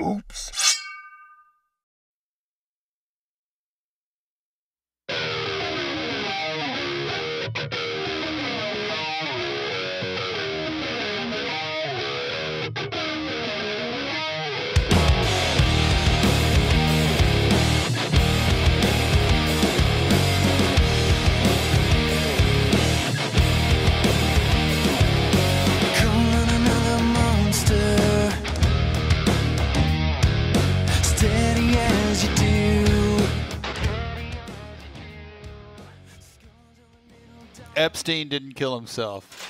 Oops. Epstein didn't kill himself.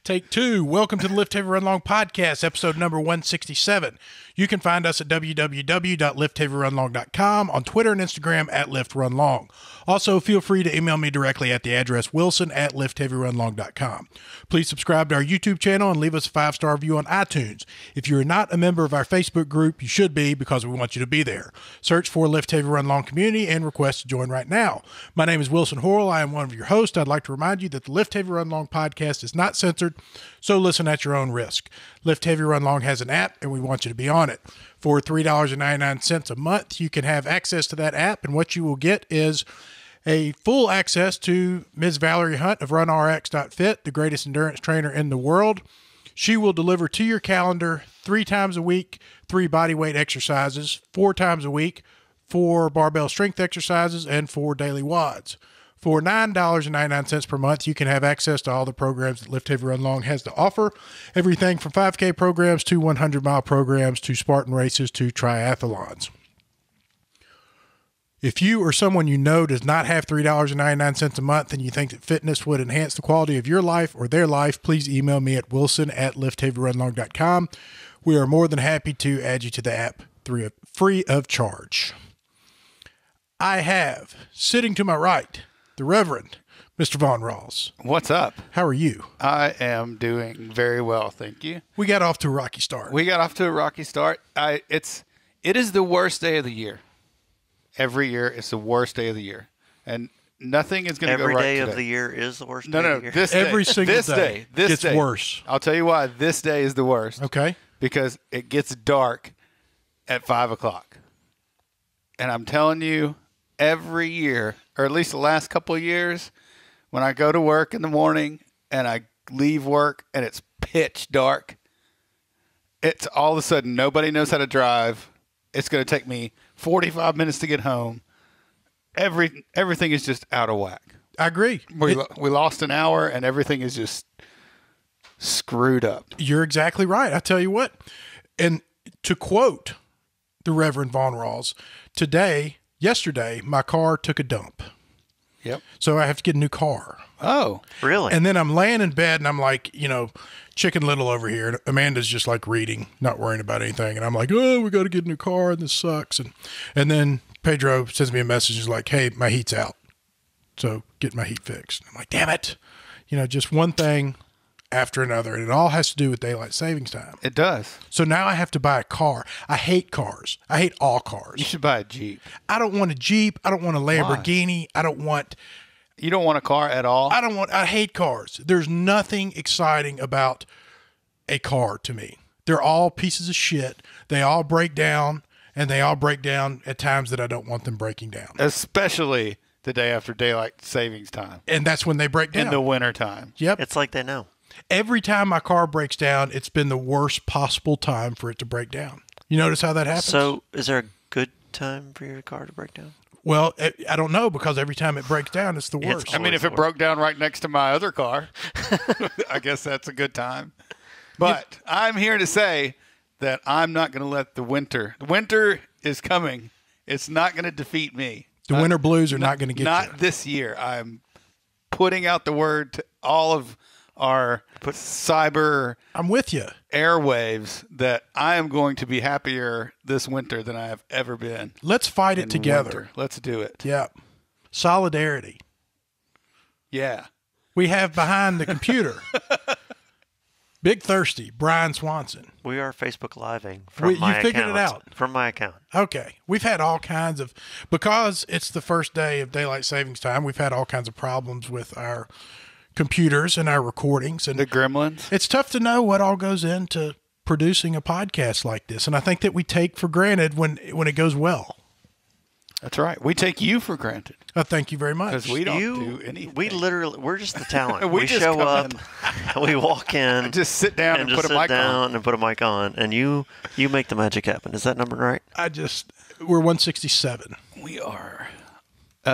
Take two. Welcome to the Lift Heavy Run Long podcast, episode number 167. You can find us at www.liftheavyrunlong.com, on Twitter and Instagram at liftrunlong. Also, feel free to email me directly at the address wilson@liftheavyrunlong.com. Please subscribe to our YouTube channel and leave us a 5-star review on iTunes. If you're not a member of our Facebook group, you should be, because we want you to be there. Search for Lift Heavy Run Long Community and request to join right now. My name is Wilson Horrell. I am one of your hosts. I'd like to remind you that the Lift Heavy Run Long podcast is not censored, so listen at your own risk. Lift Heavy Run Long has an app, and we want you to be on it. For $3.99 a month, you can have access to that app, and what you will get is a full access to Ms. Valerie Hunt of RunRx.fit, the greatest endurance trainer in the world. She will deliver to your calendar 3 times a week, 3 bodyweight exercises, 4 times a week, 4 barbell strength exercises, and 4 daily WODs. For $9.99 per month, you can have access to all the programs that Lift Heavy Run Long has to offer. Everything from 5K programs to 100-mile programs to Spartan races to triathlons. If you or someone you know does not have $3.99 a month and you think that fitness would enhance the quality of your life or their life, please email me at wilson@liftheavyrunlong.com. We are more than happy to add you to the app free of charge. I have, sitting to my right, the Reverend Mr. Von Rawls. What's up? How are you? I am doing very well, thank you. We got off to a rocky start. It is the worst day of the year. Every year, it's the worst day of the year. And nothing is going to go right today. Every day of the year is the worst day of the year? This day. Every single this day gets worse. I'll tell you why this day is the worst. Okay. Because it gets dark at 5 o'clock. And I'm telling you, every year, or at least the last couple of years, when I go to work in the morning and I leave work and it's pitch dark, it's all of a sudden nobody knows how to drive. It's going to take me 45 minutes to get home. Everything is just out of whack. I agree. We lost an hour and everything is just screwed up. You're exactly right. I tell you what. And to quote the Reverend Von Rawls, yesterday, my car took a dump. Yep. So I have to get a new car. Oh, really? And then I'm laying in bed and I'm like, Chicken Little over here. And Amanda's just like reading, not worrying about anything. And I'm like, oh, we got to get a new car and this sucks. And then Pedro sends me a message. He's like, hey, my heat's out. So get my heat fixed. I'm like, damn it. Just one thing after another. And it all has to do with daylight savings time. it does. So now I have to buy a car. I hate cars. I hate all cars. You should buy a Jeep. I don't want a Jeep. I don't want a Lamborghini. Why? You don't want a car at all? I hate cars. There's nothing exciting about a car to me. They're all pieces of shit. They all break down, and they all break down at times that I don't want them breaking down. Especially the day after daylight savings time. And that's when they break down. In the winter time. Yep. It's like they know. Every time my car breaks down, it's been the worst possible time for it to break down. You notice how that happens? So is there a good time for your car to break down? Well, I don't know, because every time it breaks down, it's the worst. I mean, if it broke down right next to my other car, I guess that's a good time. But I'm here to say that I'm not going to let the winter is coming. It's not going to defeat me. The winter blues are not going to get you. Not this year. I'm putting out the word to all of our cyber I'm with you. airwaves that I am going to be happier this winter than I have ever been. Let's fight it together. Winter. Let's do it. Yeah. Solidarity. Yeah. We have behind the computer Big Thirsty, Brian Swanson. We are Facebook Living from my account. You figured it out. From my account. Okay. We've had all kinds of, because it's the first day of daylight savings time, we've had all kinds of problems with our computers and our recordings. And the gremlins. It's tough to know what all goes into producing a podcast like this, and I think that we take for granted when it goes well. That's right. We take you for granted. Thank you very much. Because we don't do anything. We're just the talent. we just show up, we walk in, just sit down and put a mic on, and you make the magic happen. Is that number right? We're 167. We are.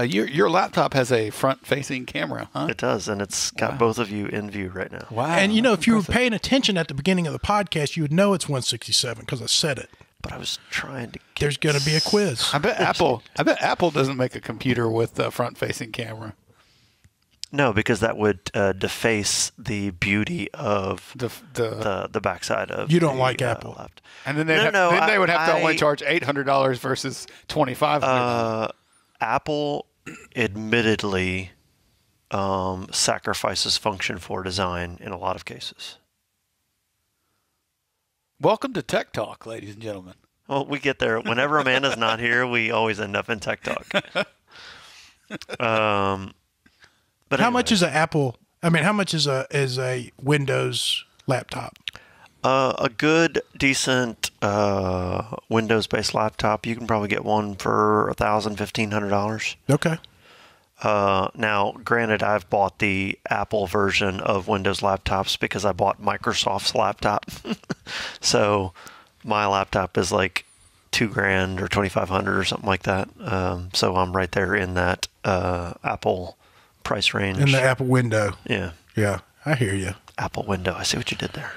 Your laptop has a front-facing camera, huh? It does, and it's got both of you in view right now. Wow. And if you were paying attention at the beginning of the podcast, you would know it's 167 because I said it. But I was trying to. There's going to be a quiz. I bet Apple doesn't make a computer with a front-facing camera. No, because that would deface the beauty of the backside of. You don't like Apple, and then they would have to only charge $800 versus $2,500. Apple, admittedly, sacrifices function for design in a lot of cases. Welcome to Tech Talk, ladies and gentlemen. Well, we get there. Whenever Amanda's not here, we always end up in Tech Talk. But how much is an Apple? I mean, how much is a Windows laptop? A good, decent Windows-based laptop, you can probably get one for $1,000, $1,500. Okay. Now, granted, I've bought the Apple version of Windows laptops because I bought Microsoft's laptop. So my laptop is like $2,000 or $2,500 or something like that. So I'm right there in that Apple price range. In the Apple window. Yeah. Yeah, I hear you. Apple window. I see what you did there.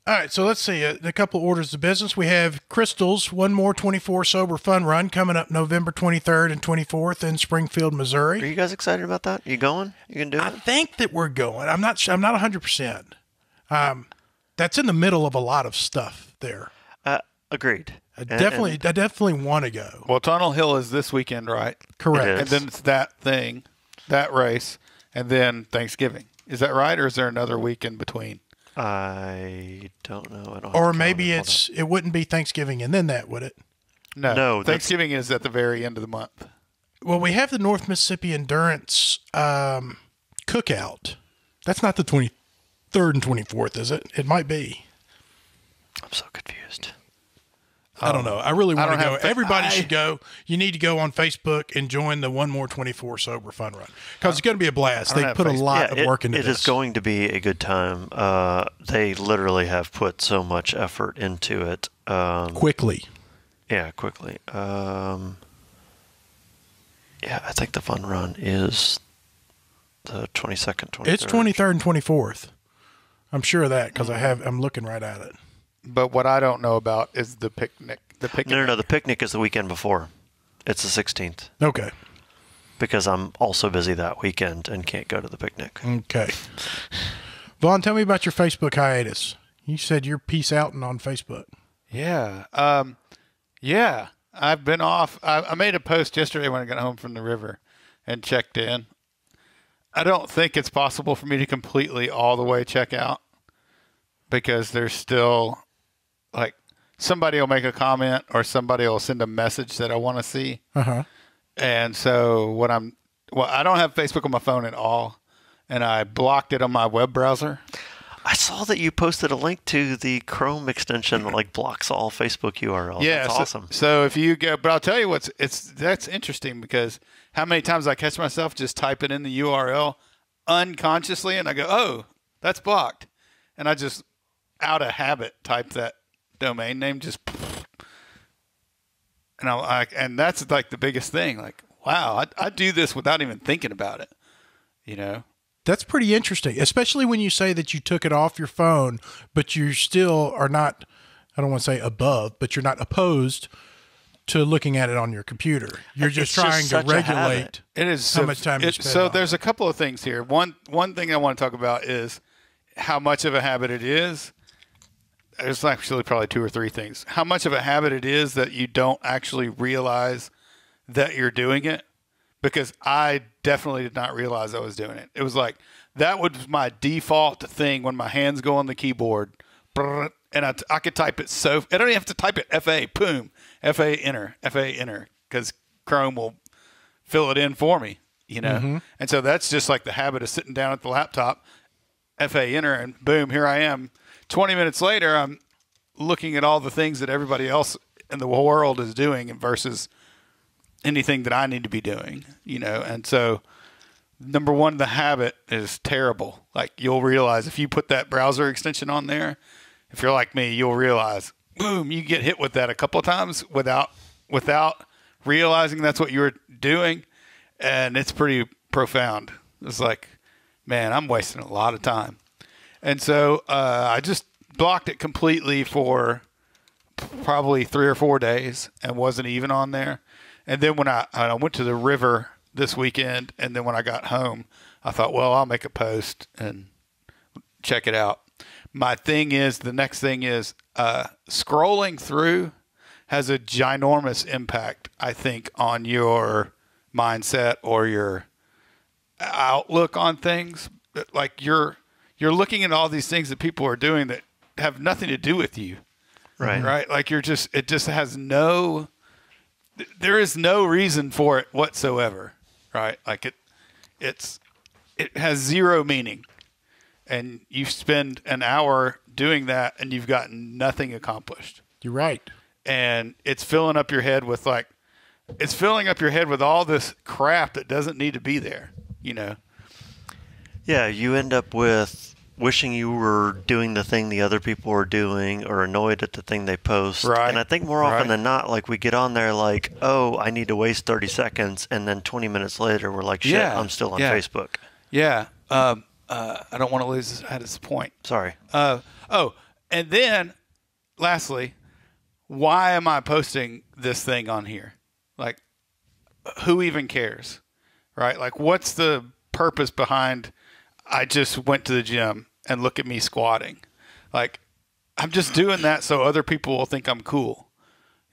All right, so let's see a couple of orders of business. We have Crystal's One More 24 Sober Fun Run coming up November 23rd and 24th in Springfield, Missouri. Are you guys excited about that? You going? You can do it? I think that we're going. I'm not 100%. That's in the middle of a lot of stuff there. Agreed. I definitely want to go. Well, Tunnel Hill is this weekend, right? Correct. And then it's that race, and then Thanksgiving. Is that right, or is there another week in between? I don't know. Or maybe it wouldn't be Thanksgiving and then that, would it? No, Thanksgiving is at the very end of the month. Well, we have the North Mississippi Endurance cookout. That's not the 23rd and 24th, is it? It might be. I'm so confused. I don't know. I really want to go. Everybody should go. You need to go on Facebook and join the One More 24 Sober Fun Run because it's going to be a blast. They put a lot of work into this. It is going to be a good time. They literally have put so much effort into it. Quickly. Yeah, quickly. I think the fun run is the 22nd, 23rd. It's 23rd and 24th. I'm sure of that because I'm looking right at it. But what I don't know about is the picnic. No. The picnic is the weekend before. It's the 16th. Okay. Because I'm also busy that weekend and can't go to the picnic. Okay. Vaughn, tell me about your Facebook hiatus. You said you're peace outing on Facebook. Yeah. I've been off. I made a post yesterday when I got home from the river and checked in. I don't think it's possible for me to completely all the way check out because there's still like somebody will make a comment or somebody will send a message that I want to see. Uh-huh. And so I don't have Facebook on my phone at all, and I blocked it on my web browser. I saw that you posted a link to the Chrome extension that like blocks all Facebook URLs. Yeah, that's awesome. So if you go, but I'll tell you that's interesting because how many times I catch myself just typing in the URL unconsciously, and I go, "Oh, that's blocked," and I just out of habit type that domain name just, and that's like the biggest thing. Like, wow, I do this without even thinking about it, you know. That's pretty interesting, especially when you say that you took it off your phone, but you still are not, I don't want to say above, but you're not opposed to looking at it on your computer. You're just trying to regulate how much time you spend. So there's a couple of things here. One thing I want to talk about is how much of a habit it is. There's actually probably two or three things. How much of a habit it is that you don't actually realize that you're doing it. Because I definitely did not realize I was doing it. It was like, that was my default thing when my hands go on the keyboard. And I could type it I don't even have to type it FA, boom, FA, enter, because Chrome will fill it in for me, you know? Mm-hmm. And so that's just like the habit of sitting down at the laptop, FA, enter, and boom, here I am 20 minutes later, I'm looking at all the things that everybody else in the world is doing versus anything that I need to be doing, And so, number one, the habit is terrible. Like, you'll realize if you put that browser extension on there, if you're like me, you'll realize, boom, you get hit with that a couple of times without realizing that's what you were doing. And it's pretty profound. It's like, man, I'm wasting a lot of time. And so I just blocked it completely for probably 3 or 4 days and wasn't even on there. And then when I went to the river this weekend, and then when I got home, I thought, well, I'll make a post and check it out. The next thing is scrolling through has a ginormous impact, I think, on your mindset or your outlook on things. Like you're looking at all these things that people are doing that have nothing to do with you. Right. Like it just has there is no reason for it whatsoever. Right. Like it has zero meaning, and you spend an hour doing that and you've gotten nothing accomplished. You're right. And it's filling up your head with all this crap that doesn't need to be there, Yeah, you end up with wishing you were doing the thing the other people are doing, or annoyed at the thing they post. Right. And I think more often than not, like, we get on there like, oh, I need to waste 30 seconds. And then 20 minutes later, we're like, shit, I'm still on Facebook. Yeah. I don't want to lose this point. Sorry. And then lastly, why am I posting this thing on here? Like, who even cares? Right? Like, what's the purpose behind I just went to the gym and look at me squatting? Like, I'm just doing that so other people will think I'm cool,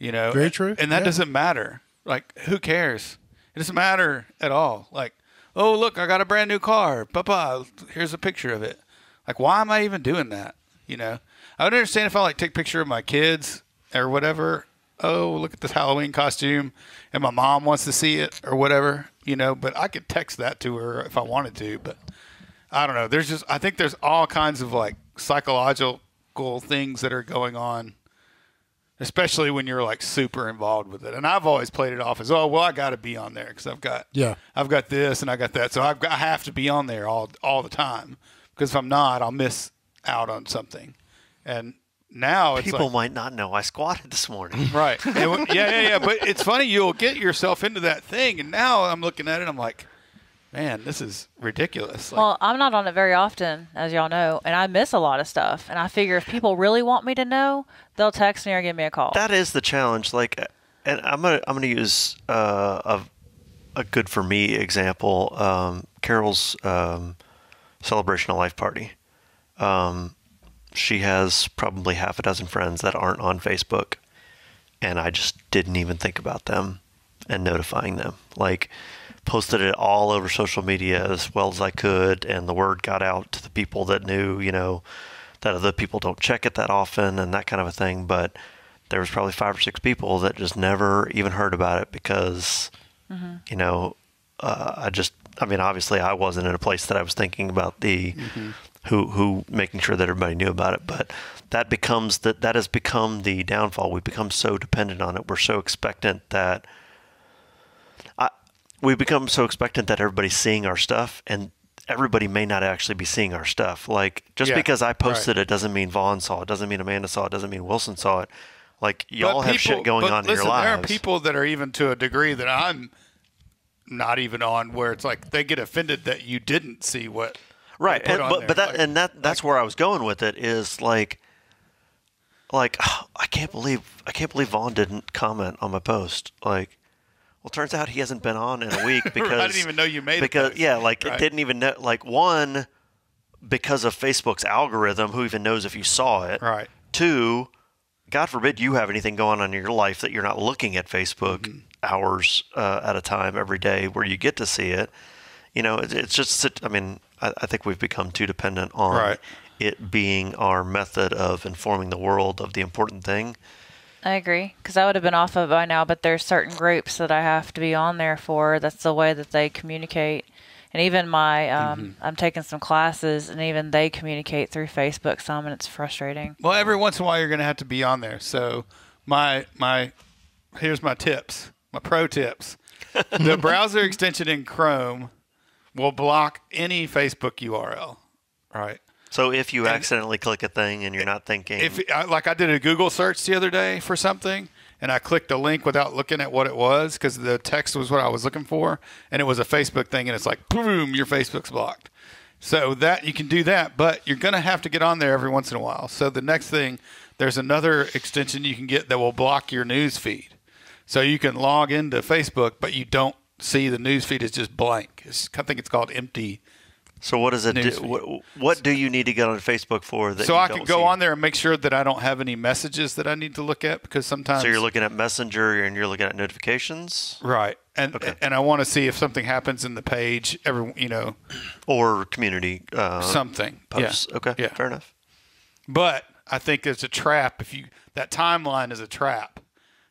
Very true. And that doesn't matter. Like, who cares? It doesn't matter at all. Like, oh, look, I got a brand new car. Papa, here's a picture of it. Like, why am I even doing that? I would understand if I take a picture of my kids or whatever. Oh, look at this Halloween costume, and my mom wants to see it or whatever, but I could text that to her if I wanted to. But I don't know. I think there's all kinds of psychological things that are going on, especially when you're super involved with it. And I've always played it off as, oh, well, I got to be on there because I've got this and I got that. So I have to be on there all the time, because if I'm not, I'll miss out on something. And now it's people might not know I squatted this morning. Right. Yeah. But it's funny, you'll get yourself into that thing. And now I'm looking at it, I'm like, man, this is ridiculous. Well, I'm not on it very often, as y'all know, and I miss a lot of stuff. And I figure if people really want me to know, they'll text me or give me a call. That is the challenge. And I'm gonna use a good for me example. Carol's celebration of life party. She has probably half a dozen friends that aren't on Facebook, and I just didn't even think about them and notifying them. Posted it all over social media as well as I could, and the word got out to the people that knew, that other people don't check it that often and that kind of a thing. But there was probably 5 or 6 people that just never even heard about it because, obviously I wasn't in a place that I was thinking about the who making sure that everybody knew about it. But that has become the downfall. We become so dependent on it. We're so expectant that everybody's seeing our stuff, and everybody may not actually be seeing our stuff. Because I posted it doesn't mean Vaughn saw it, doesn't mean Amanda saw it, doesn't mean Wilson saw it. Y'all have shit going on in your lives. There are people that are even to a degree that I'm not even on, where it's they get offended that you didn't see what. Right, that's where I was going with it. Is I can't believe Vaughn didn't comment on my post. Well, turns out he hasn't been on in a week because I didn't even know you made it. It didn't even know. One, because of Facebook's algorithm, who even knows if you saw it? Right. 2, God forbid you have anything going on in your life that you're not looking at Facebook hours at a time every day where you get to see it. It's just. I think we've become too dependent on it being our method of informing the world of the important thing. I agree, because I would have been off of it by now, but there's certain groups that I have to be on there for. That's the way that they communicate. And even my, I'm taking some classes, and even they communicate through Facebook some, and it's frustrating. Well, every once in a while, you're going to have to be on there. So here's my tips, my pro tips. The browser extension in Chrome will block any Facebook URL, right? So if you accidentally click a thing and you're not thinking, like I did a Google search the other day for something, and I clicked a link without looking at what it was because the text was what I was looking for, and it was a Facebook thing, and it's like, boom, your Facebook's blocked. So that you can do that, but you're going to have to get on there every once in a while. So the next thing, there's another extension you can get that will block your news feed. So you can log into Facebook, but you don't see the news feed is just blank. I think it's called empty. so what does it do? What do you need to get on Facebook for? That So you I don't can go see? on there and make sure that I don't have any messages that I need to look at, because sometimes. So you're looking at Messenger and you're looking at notifications, Right. And Okay. and I want to see if something happens in the page, or community something. posts. Yeah. Okay, Yeah. fair enough. But I think there's a trap that timeline is a trap.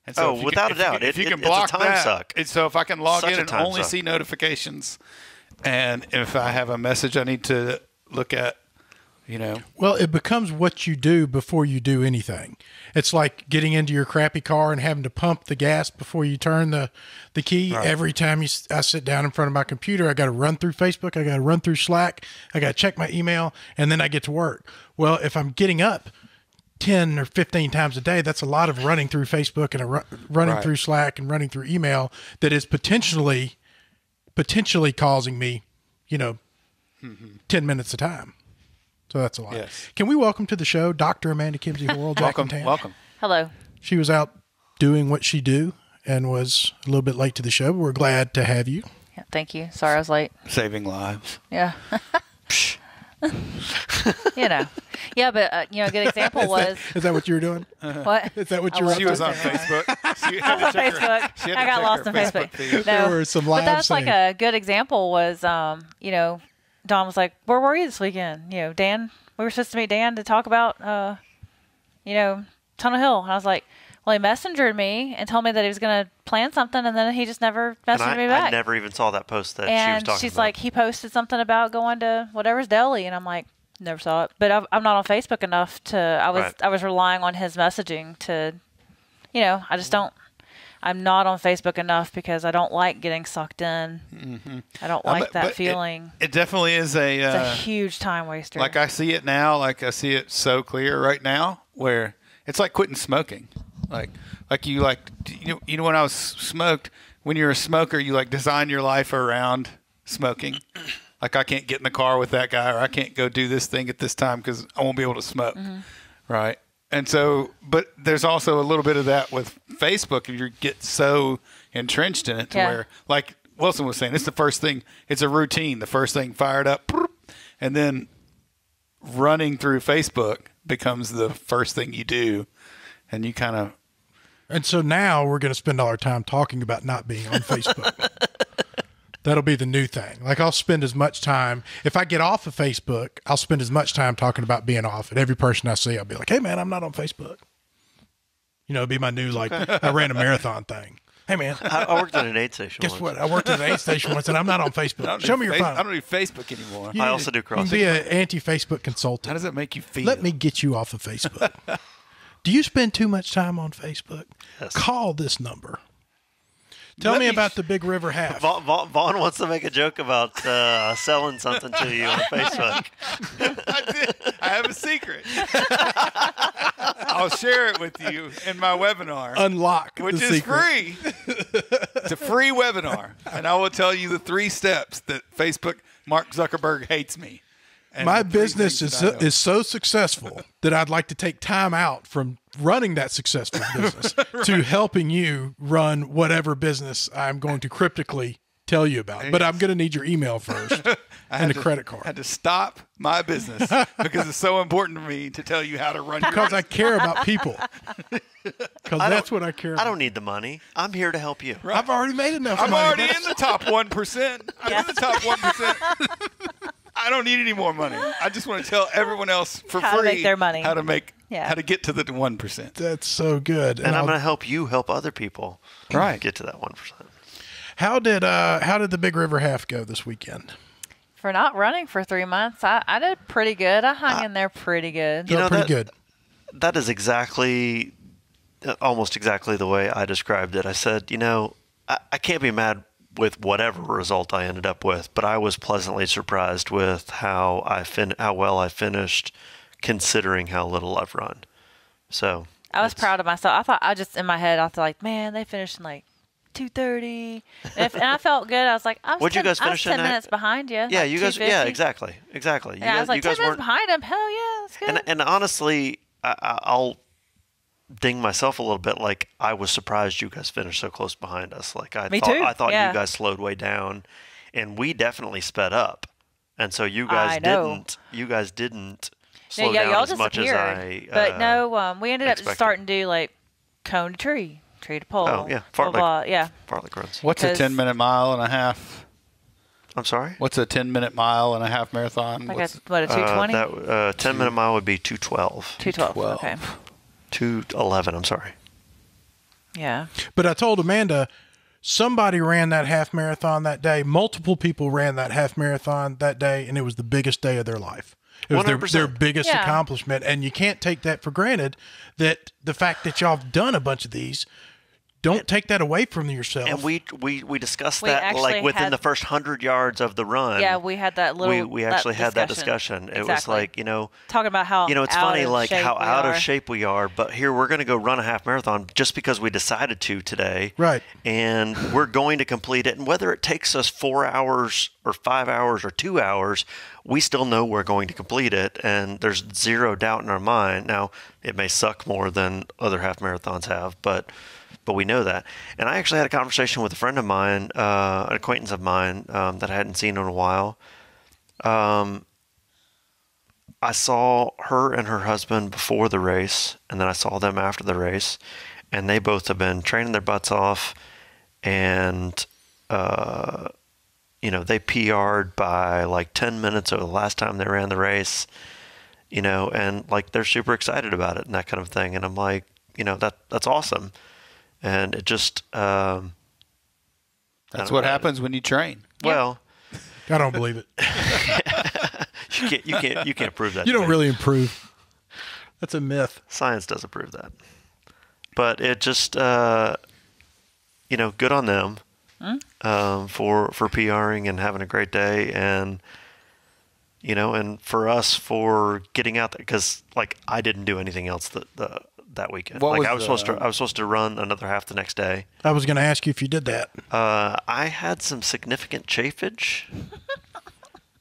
And Oh, if you without can, a doubt. if you can It's a block time that, suck. so if I can log Such in a and time only suck. see notifications, and if I have a message I need to look at, Well, it becomes what you do before you do anything. It's like getting into your crappy car and having to pump the gas before you turn the key. Right. Every time I sit down in front of my computer, I got to run through Facebook, I got to run through Slack, I got to check my email, and then I get to work. Well, if I'm getting up 10 or 15 times a day, that's a lot of running through Facebook and running Right. through Slack and running through email that is potentially causing me, 10 minutes a time. So that's a lot. Yes. Can we welcome to the show Dr. Amanda Kimsey Horrell? welcome. Hello. She was out doing what she do and was a little bit late to the show, but we're glad to have you. Yeah, thank you. Sorry I was late. Saving lives. Yeah. Yeah, but a good example was Is that what you were doing? what? Is that what I you were was She was on Facebook. She had to check her- Facebook. she had to I got check lost her on Facebook. feed. No, There were some live but that's like saying. a good example was, Don was like, "Where were you this weekend?" Dan. We were supposed to meet Dan to talk about, Tunnel Hill. And I was like, well, he messengered me and told me that he was going to plan something, and then he just never And messaged me I back. never even saw that post that she was And talking she's about. like, he posted something about going to whatever's deli, and I'm like, never saw it. But I'm not on Facebook enough to. Right. I was relying on his messaging to, I just don't. I'm not on Facebook enough because I don't like getting sucked in. Mm-hmm. I don't like that but feeling. It definitely is It's a huge time waster. like I see it now, like I see it so clear right now, where it's like quitting smoking. Like you when I was smoked, when you're a smoker, you like design your life around smoking. Like I can't get in the car with that guy, or I can't go do this thing at this time because I won't be able to smoke. Mm-hmm. Right. And so, but there's also a little bit of that with Facebook. If you get so entrenched in it to where, like Wilson was saying, it's the first thing, it's a routine. The first thing fired up, and then running through Facebook becomes the first thing you do. And you kind of. And so now we're going to spend all our time talking about not being on Facebook. That'll be the new thing. Like I'll spend as much time, if I get off of Facebook, I'll spend as much time talking about being off. And every person I see, I'll be like, hey man, I'm not on Facebook. It'd be my new, like, I ran a marathon thing. Hey man. I worked at an aid station Guess once. what? I worked at an aid station once and I'm not on Facebook. Show me your phone. I don't do Facebook anymore. You I need also do You can be an anti-Facebook consultant. How does it make you feel? Let me get you off of Facebook. Do you spend too much time on Facebook? Yes. Call this number. Tell me about the Big River Half. Vaughn wants to make a joke about selling something to you on Facebook. I did. I have a secret. I'll share it with you in my webinar, Unlock which the is secret. free. It's a free webinar, and I will tell you the 3 steps that Mark Zuckerberg hates me. And My the 3 business things that I know. is so successful that I'd like to take time out from running that successful business to helping you run whatever business I'm going to cryptically tell you about. But I'm going to need your email first and a credit I had card. to stop my business because it's so important to me to tell you how to run your Because I care about people. Because that's what I care about. I don't need the money. I'm here to help you. I've already made enough I'm money. already in the top 1%. I'm in the top 1%. I don't need any more money. I just want to tell everyone else for How to free make their money. how to get to the 1%. That's so good. And I'm going to help you help other people Right. get to that 1%. How did the Big River Half go this weekend? For not running for 3 months, I did pretty good. I hung in there pretty good. Pretty good. That is almost exactly the way I described it. I said, I can't be mad with whatever result I ended up with, but I was pleasantly surprised with how well I finished, considering how little I've run. So I was proud of myself. In my head, I thought like, man, they finished in like 2:30, and I felt good. I was like, What'd you guys finish 10 minutes behind you. Yeah, like you guys. 2:50. Yeah, exactly. Yeah, I was like 10 minutes behind him. Hell yeah, that's good. And honestly, I'll ding myself a little bit. Like, I was surprised you guys finished so close behind us. Like, Me too. I thought Yeah. you guys slowed way down, and we definitely sped up. And so you guys I know. didn't. You guys didn't slow Yeah, down y'all as much as disappeared. I. But no, we ended up expected. starting to do like cone to tree, tree to pole. Oh, yeah. blah, blah, yeah. Fartlek runs. What's a 'Cause- 10-minute mile and a half? I'm sorry. What's a 10-minute mile and a half marathon? Like What's a 2:20, That 10-minute mile would be 2:12. 2:12. Okay. 2:11. I'm sorry. Yeah. But I told Amanda, somebody ran that half marathon that day. Multiple people ran that half marathon that day, and it was the biggest day of their life. It was their 100%. biggest Yeah. accomplishment, and you can't take that for granted. That the fact that y'all have done a bunch of these, don't take that away from yourself. And we discussed We that actually like within had- the first 100 yards of the run. Yeah, we had that little. we actually had that discussion. It was Exactly. like, talking about how it's out funny of like shape how we out are. of shape we are, but here we're going to go run a half marathon just because we decided to today. Right. And we're going to complete it. And whether it takes us 4 hours or 5 hours or 2 hours, we still know we're going to complete it. And there's zero doubt in our mind. Now, it may suck more than other half marathons have, but we know that. And I actually had a conversation with a friend of mine, an acquaintance of mine that I hadn't seen in a while. I saw her and her husband before the race, and then I saw them after the race, and they both have been training their butts off, and they PR'd by like 10 minutes over the last time they ran the race, and like they're super excited about it and that kind of thing. And I'm like, that's awesome. And it just That's what happens when you train. well, I don't believe it. you can't prove that. You to don't me. really improve. That's a myth. Science doesn't prove that. But it just good on them for PRing and having a great day, and and for us for getting out there, because like I didn't do anything else that weekend. What Like was I was supposed to run another half the next day. I was going to ask you if you did that. I had some significant chafage.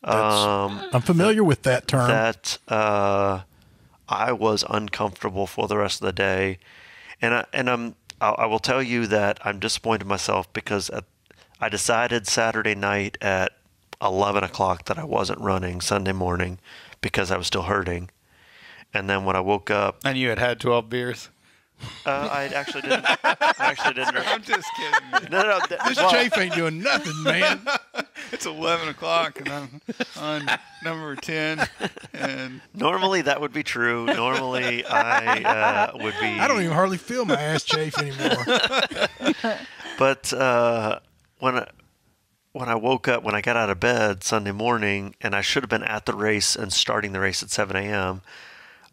I'm familiar with that term. That I was uncomfortable for the rest of the day, and I will tell you that I'm disappointed in myself because I decided Saturday night at 11 o'clock that I wasn't running Sunday morning because I was still hurting. And then when I woke up, And you had 12 beers. I actually didn't. I'm just kidding. No. This chafe ain't doing nothing, man. It's 11 o'clock, and I'm on number 10. And Normally that would be true. Normally I would be. I don't even hardly feel my ass chafe anymore. But when I woke up, when I got out of bed Sunday morning, and I should have been at the race and starting the race at 7 a.m.,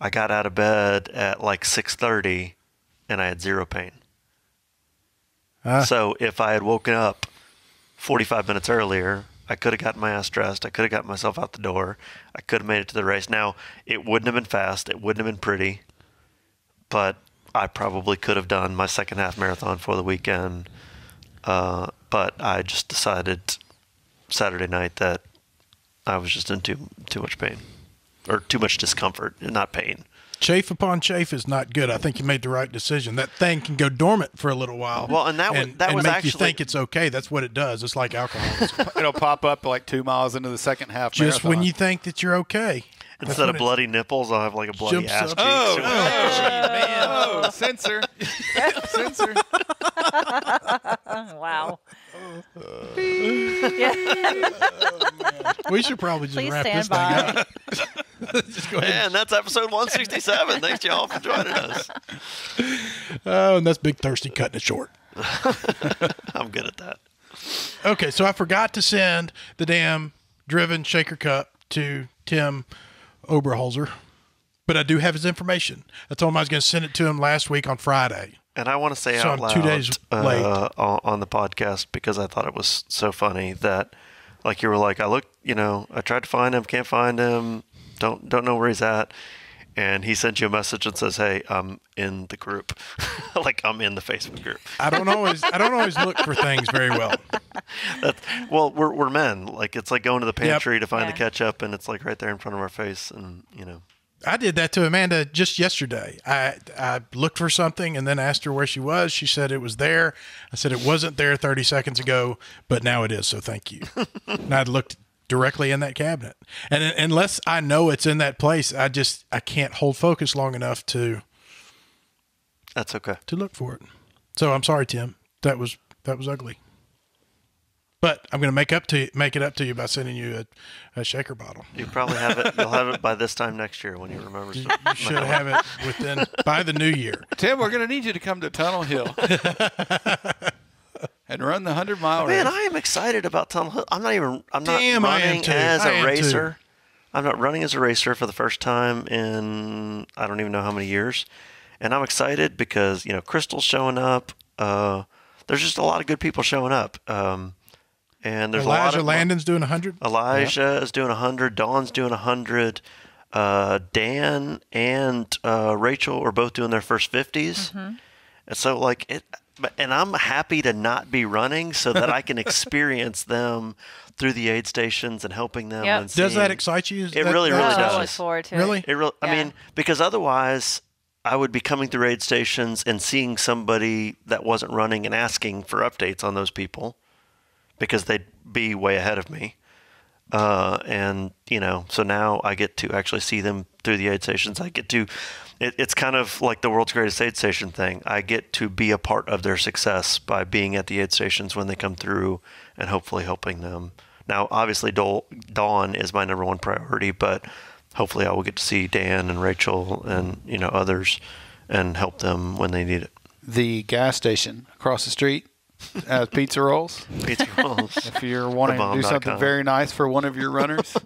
I got out of bed at like 6:30, and I had zero pain. So if I had woken up 45 minutes earlier, I could have gotten my ass dressed. I could have got myself out the door. I could have made it to the race. Now, it wouldn't have been fast. It wouldn't have been pretty. But I probably could have done my second half marathon for the weekend. But I just decided Saturday night that I was just in too much pain. Or too much discomfort, not pain. Chafe upon chafe is not good. I think you made the right decision. That thing can go dormant for a little while. Well, and that was make actually, you think it's okay. That's what it does. It's like alcohol. it'll pop up like 2 miles into the second half Just marathon. when you think that you're okay. instead of bloody nipples, I'll have like a bloody Jumps ass up. cheek. Oh, man. Oh, censor. Censor. Wow. Yeah. We should probably just Please wrap stand this thing by. up. Just go ahead. And that's episode 167. Thanks y'all for joining us. Oh, and that's Big Thirsty cutting it short. I'm good at that. Okay, so I forgot to send the damn driven Shaker Cup to Tim Oberholzer, but I do have his information. I told him I was going to send it to him last week on Friday. And I want to say So out I'm loud 2 days late. On the podcast, because I thought it was so funny that, like, you were like, I tried to find him, can't find him, don't know where he's at. And he sent you a message and says, "Hey, I'm in the group." Like, I'm in the Facebook group. I don't always look for things very well. Well, we're men. Like, it's like going to the pantry to find Yeah. the ketchup, and it's like right there in front of our face, and I did that to Amanda just yesterday. I looked for something and then asked her where she was. She said it was there. I said it wasn't there 30 seconds ago, but now it is, so thank you. And I looked directly in that cabinet. And unless I know it's in that place, I can't hold focus long enough to That's okay. look for it. So I'm sorry, Tim. That was ugly. But I'm going to make it up to you by sending you a shaker bottle. You probably have it. You'll have it by this time next year when you remember. You should have it by the new year. Tim, we're going to need you to come to Tunnel Hill and run the 100-mile race. Man, I am excited about Tunnel Hill. I'm not Damn, I am running too. as I a am racer. too. I'm not running as a racer for the first time in I don't even know how many years. And I'm excited because, Crystal's showing up. There's just a lot of good people showing up. And there's Elijah a lot of Landon's doing 100. Elijah is doing 100. Dawn's doing 100. Dan and Rachel are both doing their first 50s. Mm-hmm. And so, and I'm happy to not be running so that I can experience them through the aid stations and helping them. Yep. And Does seeing- that excite you? It really Oh, I does. look forward to Really? it. It really, I Yeah. mean, because otherwise I would be coming through aid stations and seeing somebody that wasn't running and asking for updates on those people because they'd be way ahead of me. So now I get to actually see them through the aid stations. I get to, it's kind of like the world's greatest aid station thing. I get to be a part of their success by being at the aid stations when they come through and hopefully helping them. Now, obviously, Dawn is my number one priority, but hopefully I will get to see Dan and Rachel and, others and help them when they need it. The gas station across the street has pizza rolls. Pizza rolls. If you're wanting to do something TheBomb.com. very nice for one of your runners,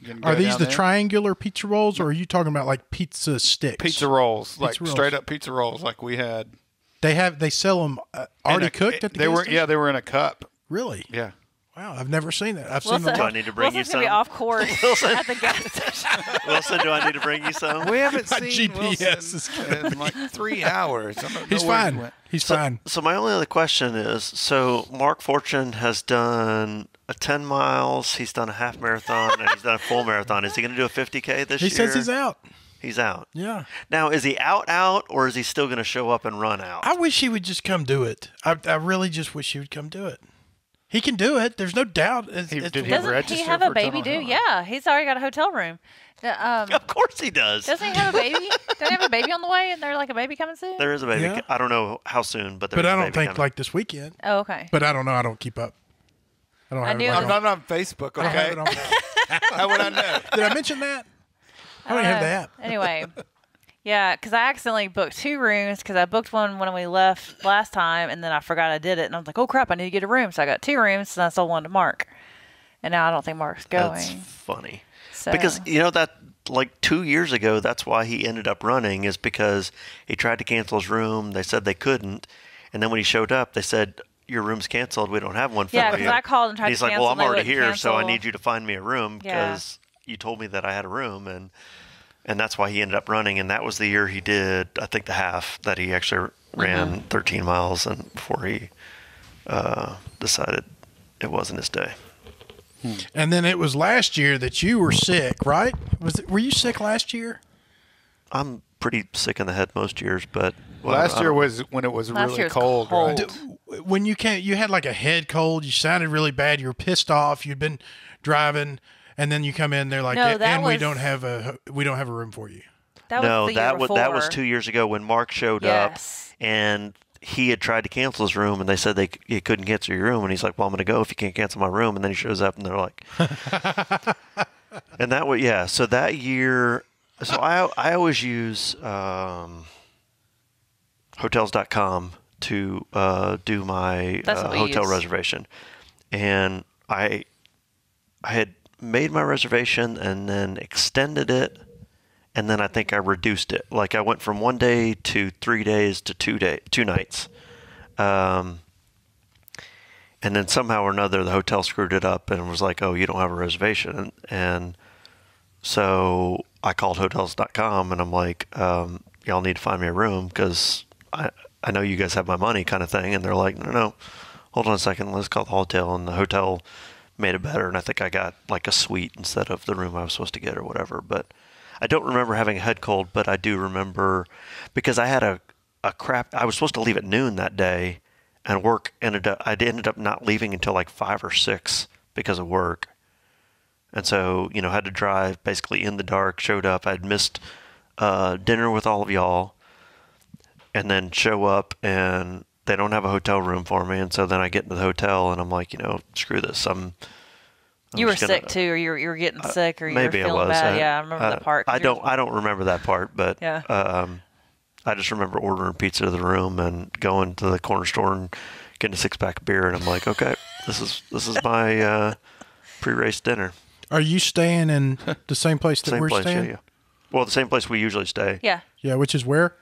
you can go Are these down the there. triangular pizza rolls, or are you talking about like pizza sticks? Pizza rolls, like rolls. straight up pizza rolls, like we had. They sell them already cooked at the They gas were station? they were in a cup. Really? Yeah. Wow, I've never seen that. I've Wilson, seen them. Do I need to bring you Wilson's gonna be some? off course at the gas station. Wilson, do I need to bring you some? We haven't My seen GPS is Wilson in like 3 hours. I don't He's know where he fine. went. He's fine. So my only other question is, so Mark Fortune has done a 10 miles, he's done a half marathon, and he's done a full marathon. Is he going to do a 50K this He year? says he's out. He's out. Yeah. Now, is he out, or is he still going to show up and run out? I wish he would just come do it. I really just wish he would come do it. He can do it. There's no doubt. Did he Doesn't register he have a for baby? Tunnel Hill? Yeah, he's already got a hotel room. Of course he does. Doesn't he have a baby? Doesn't he have a baby on the way? And there's like a baby coming soon? There is a baby. Yeah. I don't know how soon, but But there's I a don't baby think coming. like this weekend. Oh, okay. But I don't know. I don't keep up. I don't I have knew it it like was- I'm not on Facebook, I don't have okay? it on- How would I know? Did I mention that? I don't even have the app. Anyway, yeah, because I accidentally booked 2 rooms because I booked one when we left last time, and then I forgot I did it, and I was like, oh crap, I need to get a room. So I got 2 rooms, and I sold one to Mark, and now I don't think Mark's going. That's funny. So- Because, that like 2 years ago, that's why he ended up running, is because he tried to cancel his room. They said they couldn't. And then when he showed up, they said, your room's canceled. We don't have one for Yeah, you. 'cause I called and tried He's to like, cancel, well, I'm they already wouldn't here, so I cancel. need you to find me a room Yeah. because you told me that I had a room. And that's why he ended up running. And that was the year he did, I think, the half that he actually ran 13 miles and before he decided it wasn't his day. And then it was last year that you were sick, right? Were you sick last year? I'm pretty sick in the head most years, but Last year was when it was Last really year was cold, cold. right? When you had like a head cold, you sounded really bad. You were pissed off. You'd been driving, and then you come in. They're like, No, that and we was- don't have a room for you. That no, was the year that before. was 2 years ago when Mark showed Yes. up, and he had tried to cancel his room, and they said he couldn't cancel your room, and he's like, "Well, I'm going to go if you can't cancel my room." And then he shows up, and they're like, and that was So that year, so I always use hotels.com to do my That's what we hotel use. reservation, and I had made my reservation and then extended it, and then I think I reduced it. Like I went from 1 day to 3 days to 2 nights. And then somehow or another, the hotel screwed it up and was like, "Oh, you don't have a reservation." And so I called hotels.com and I'm like, "Y'all need to find me a room because I know you guys have my money," kind of thing. And they're like, "No, hold on a second. Let's call the hotel." And the hotel made it better. And I think I got like a suite instead of the room I was supposed to get or whatever. But I don't remember having a head cold, but I do remember because I had I was supposed to leave at noon that day. And I ended up not leaving until like 5 or 6 because of work. And so, had to drive basically in the dark, showed up. I'd missed dinner with all of y'all and then show up and they don't have a hotel room for me. And so then I get into the hotel and I'm like, screw this. You were sick too, or you were getting sick, or you were maybe I feeling was. bad. Yeah, I remember that part. I don't remember that part, but yeah. I just remember ordering pizza to the room and going to the corner store and getting a 6-pack of beer. And I'm like, okay, this is my pre-race dinner. Are you staying in the same place that we're staying? Yeah. Well, the same place we usually stay. Yeah. Yeah, which is where?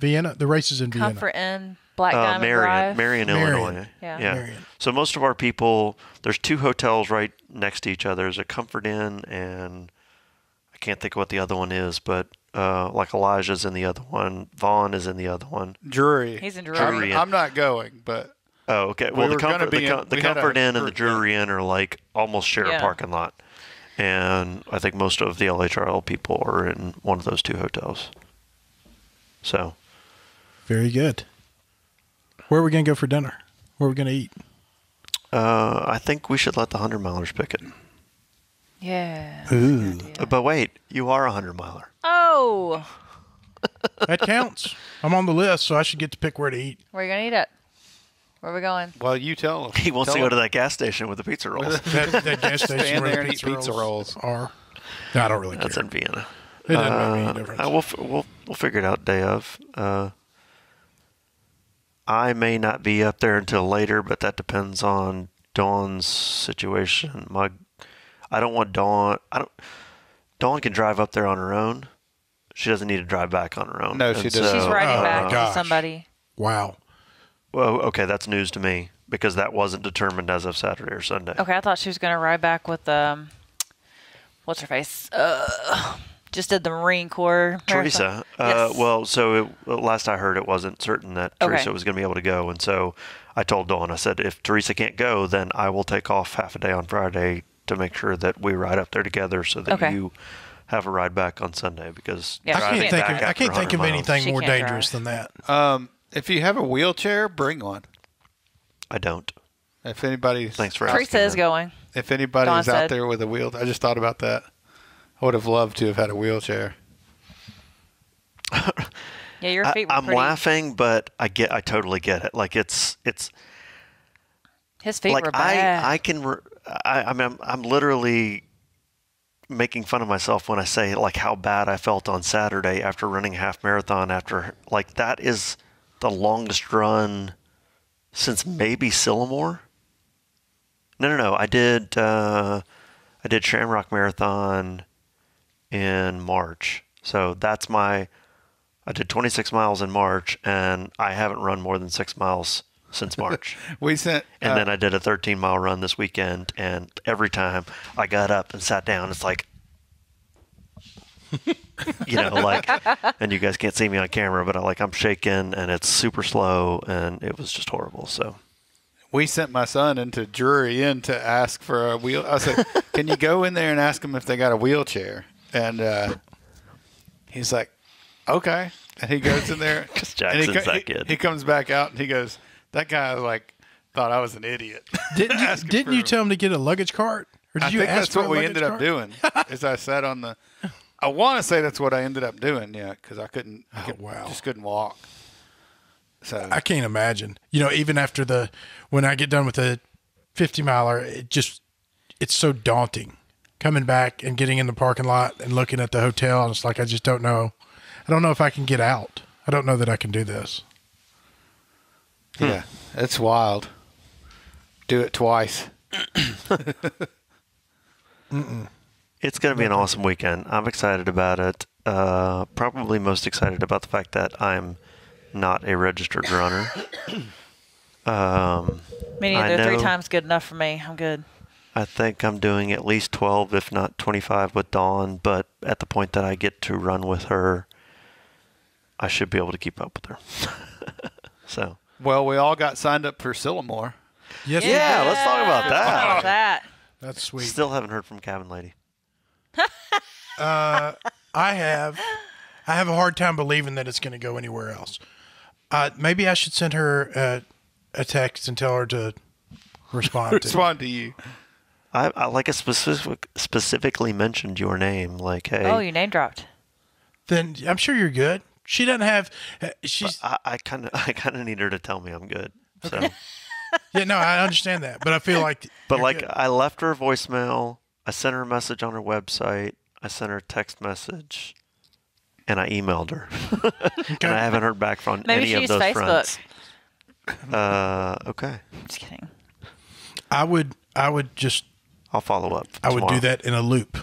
Vienna? The race is in Vienna. Comfort Inn, Black Diamond Drive. Marion, Illinois. Yeah. Marion. So most of our people, there's 2 hotels right next to each other. There's a Comfort Inn and I can't think of what the other one is, but like Elijah's in the other one. Vaughn is in the other one. Drury. He's in Drury. I'm not going, but... Oh, okay. Well, the Comfort Inn and the Drury Inn are like almost share a parking lot. And I think most of the LHRL people are in one of those 2 hotels. So. Very good. Where are we going to go for dinner? Where are we going to eat? I think we should let the 100-milers pick it. Yeah. Ooh. But wait, you are a 100-miler. Oh. That counts. I'm on the list, so I should get to pick where to eat. Where are you going to eat it? Where are we going? Well, you tell him. He wants to go to that gas station with the pizza rolls. That gas station Stand where there the and eat pizza rolls. are. No, I don't really That's care. in Vienna. It doesn't make any difference. We'll figure it out day of. I may not be up there until later, but that depends on Dawn's situation. I don't want Dawn. Dawn can drive up there on her own. She doesn't need to drive back on her own. No, she doesn't. She's riding back gosh. with somebody. Wow. Well, okay, that's news to me because that wasn't determined as of Saturday or Sunday. Okay, I thought she was going to ride back with what's her face? Just did the Marine Corps. Teresa. Yes. Well, so last I heard, it wasn't certain that Teresa was going to be able to go, and so I told Dawn. I said, if Teresa can't go, then I will take off half a day on Friday to make sure that we ride up there together, so that you have a ride back on Sunday. Because I can't think of anything more dangerous than that. If you have a wheelchair, bring one. I don't. If anybody's Thanks for asking. Teresa is going. If anybody's out there with a wheel, I just thought about that. I would have loved to have had a wheelchair. Yeah, your feet were I'm laughing, but I totally get it. Like it's his feet like were bad. I'm literally making fun of myself when I say like how bad I felt on Saturday after running a half marathon. After like that is the longest run since maybe Sillamore. No. I did Shamrock Marathon in March. So I did 26 miles in March, and I haven't run more than 6 miles since March. And then I did a 13-mile run this weekend, and every time I got up and sat down, it's like, and you guys can't see me on camera, but I'm shaking, and it's super slow, and it was just horrible. So we sent my son into Drury Inn to ask for a wheel. I said, can you go in there and ask them if they got a wheelchair? And he's like, okay. And he goes in there. Because Jackson's that kid. He comes back out, and he goes, that guy thought I was an idiot. Didn't you tell him to get a luggage cart? Or did you ask that's for what a we luggage ended up cart? doing. Is I sat on the. I want to say that's what I ended up doing. Yeah, because I couldn't. Just couldn't walk. So I can't imagine. Even after when I get done with the 50-miler, it's so daunting. Coming back and getting in the parking lot and looking at the hotel, and it's like I just don't know. I don't know if I can get out. I don't know that I can do this. Yeah, it's wild. Do it twice. It's going to be an awesome weekend. I'm excited about it. Probably most excited about the fact that I'm not a registered runner. Me neither. 3 times good enough for me. I'm good. I think I'm doing at least 12, if not 25 with Dawn, but at the point that I get to run with her, I should be able to keep up with her. So. Well, we all got signed up for Sillamore. Yes, Yeah, let's talk about that. That's sweet. Still haven't heard from Cabin Lady. I have a hard time believing that it's going to go anywhere else. Maybe I should send her a text and tell her to respond to you. I like specifically mentioned your name. Like, hey. Oh, you name dropped. Then I'm sure you're good. She doesn't have. She's. I kind of need her to tell me I'm good. So. Yeah, no, I understand that, but I feel like. But like, good. I left her a voicemail. I sent her a message on her website. I sent her a text message, and I emailed her. Okay. And I haven't heard back from any of those Facebook. Friends. Okay. Just kidding. I would just. I'll follow up. I would do that in a loop,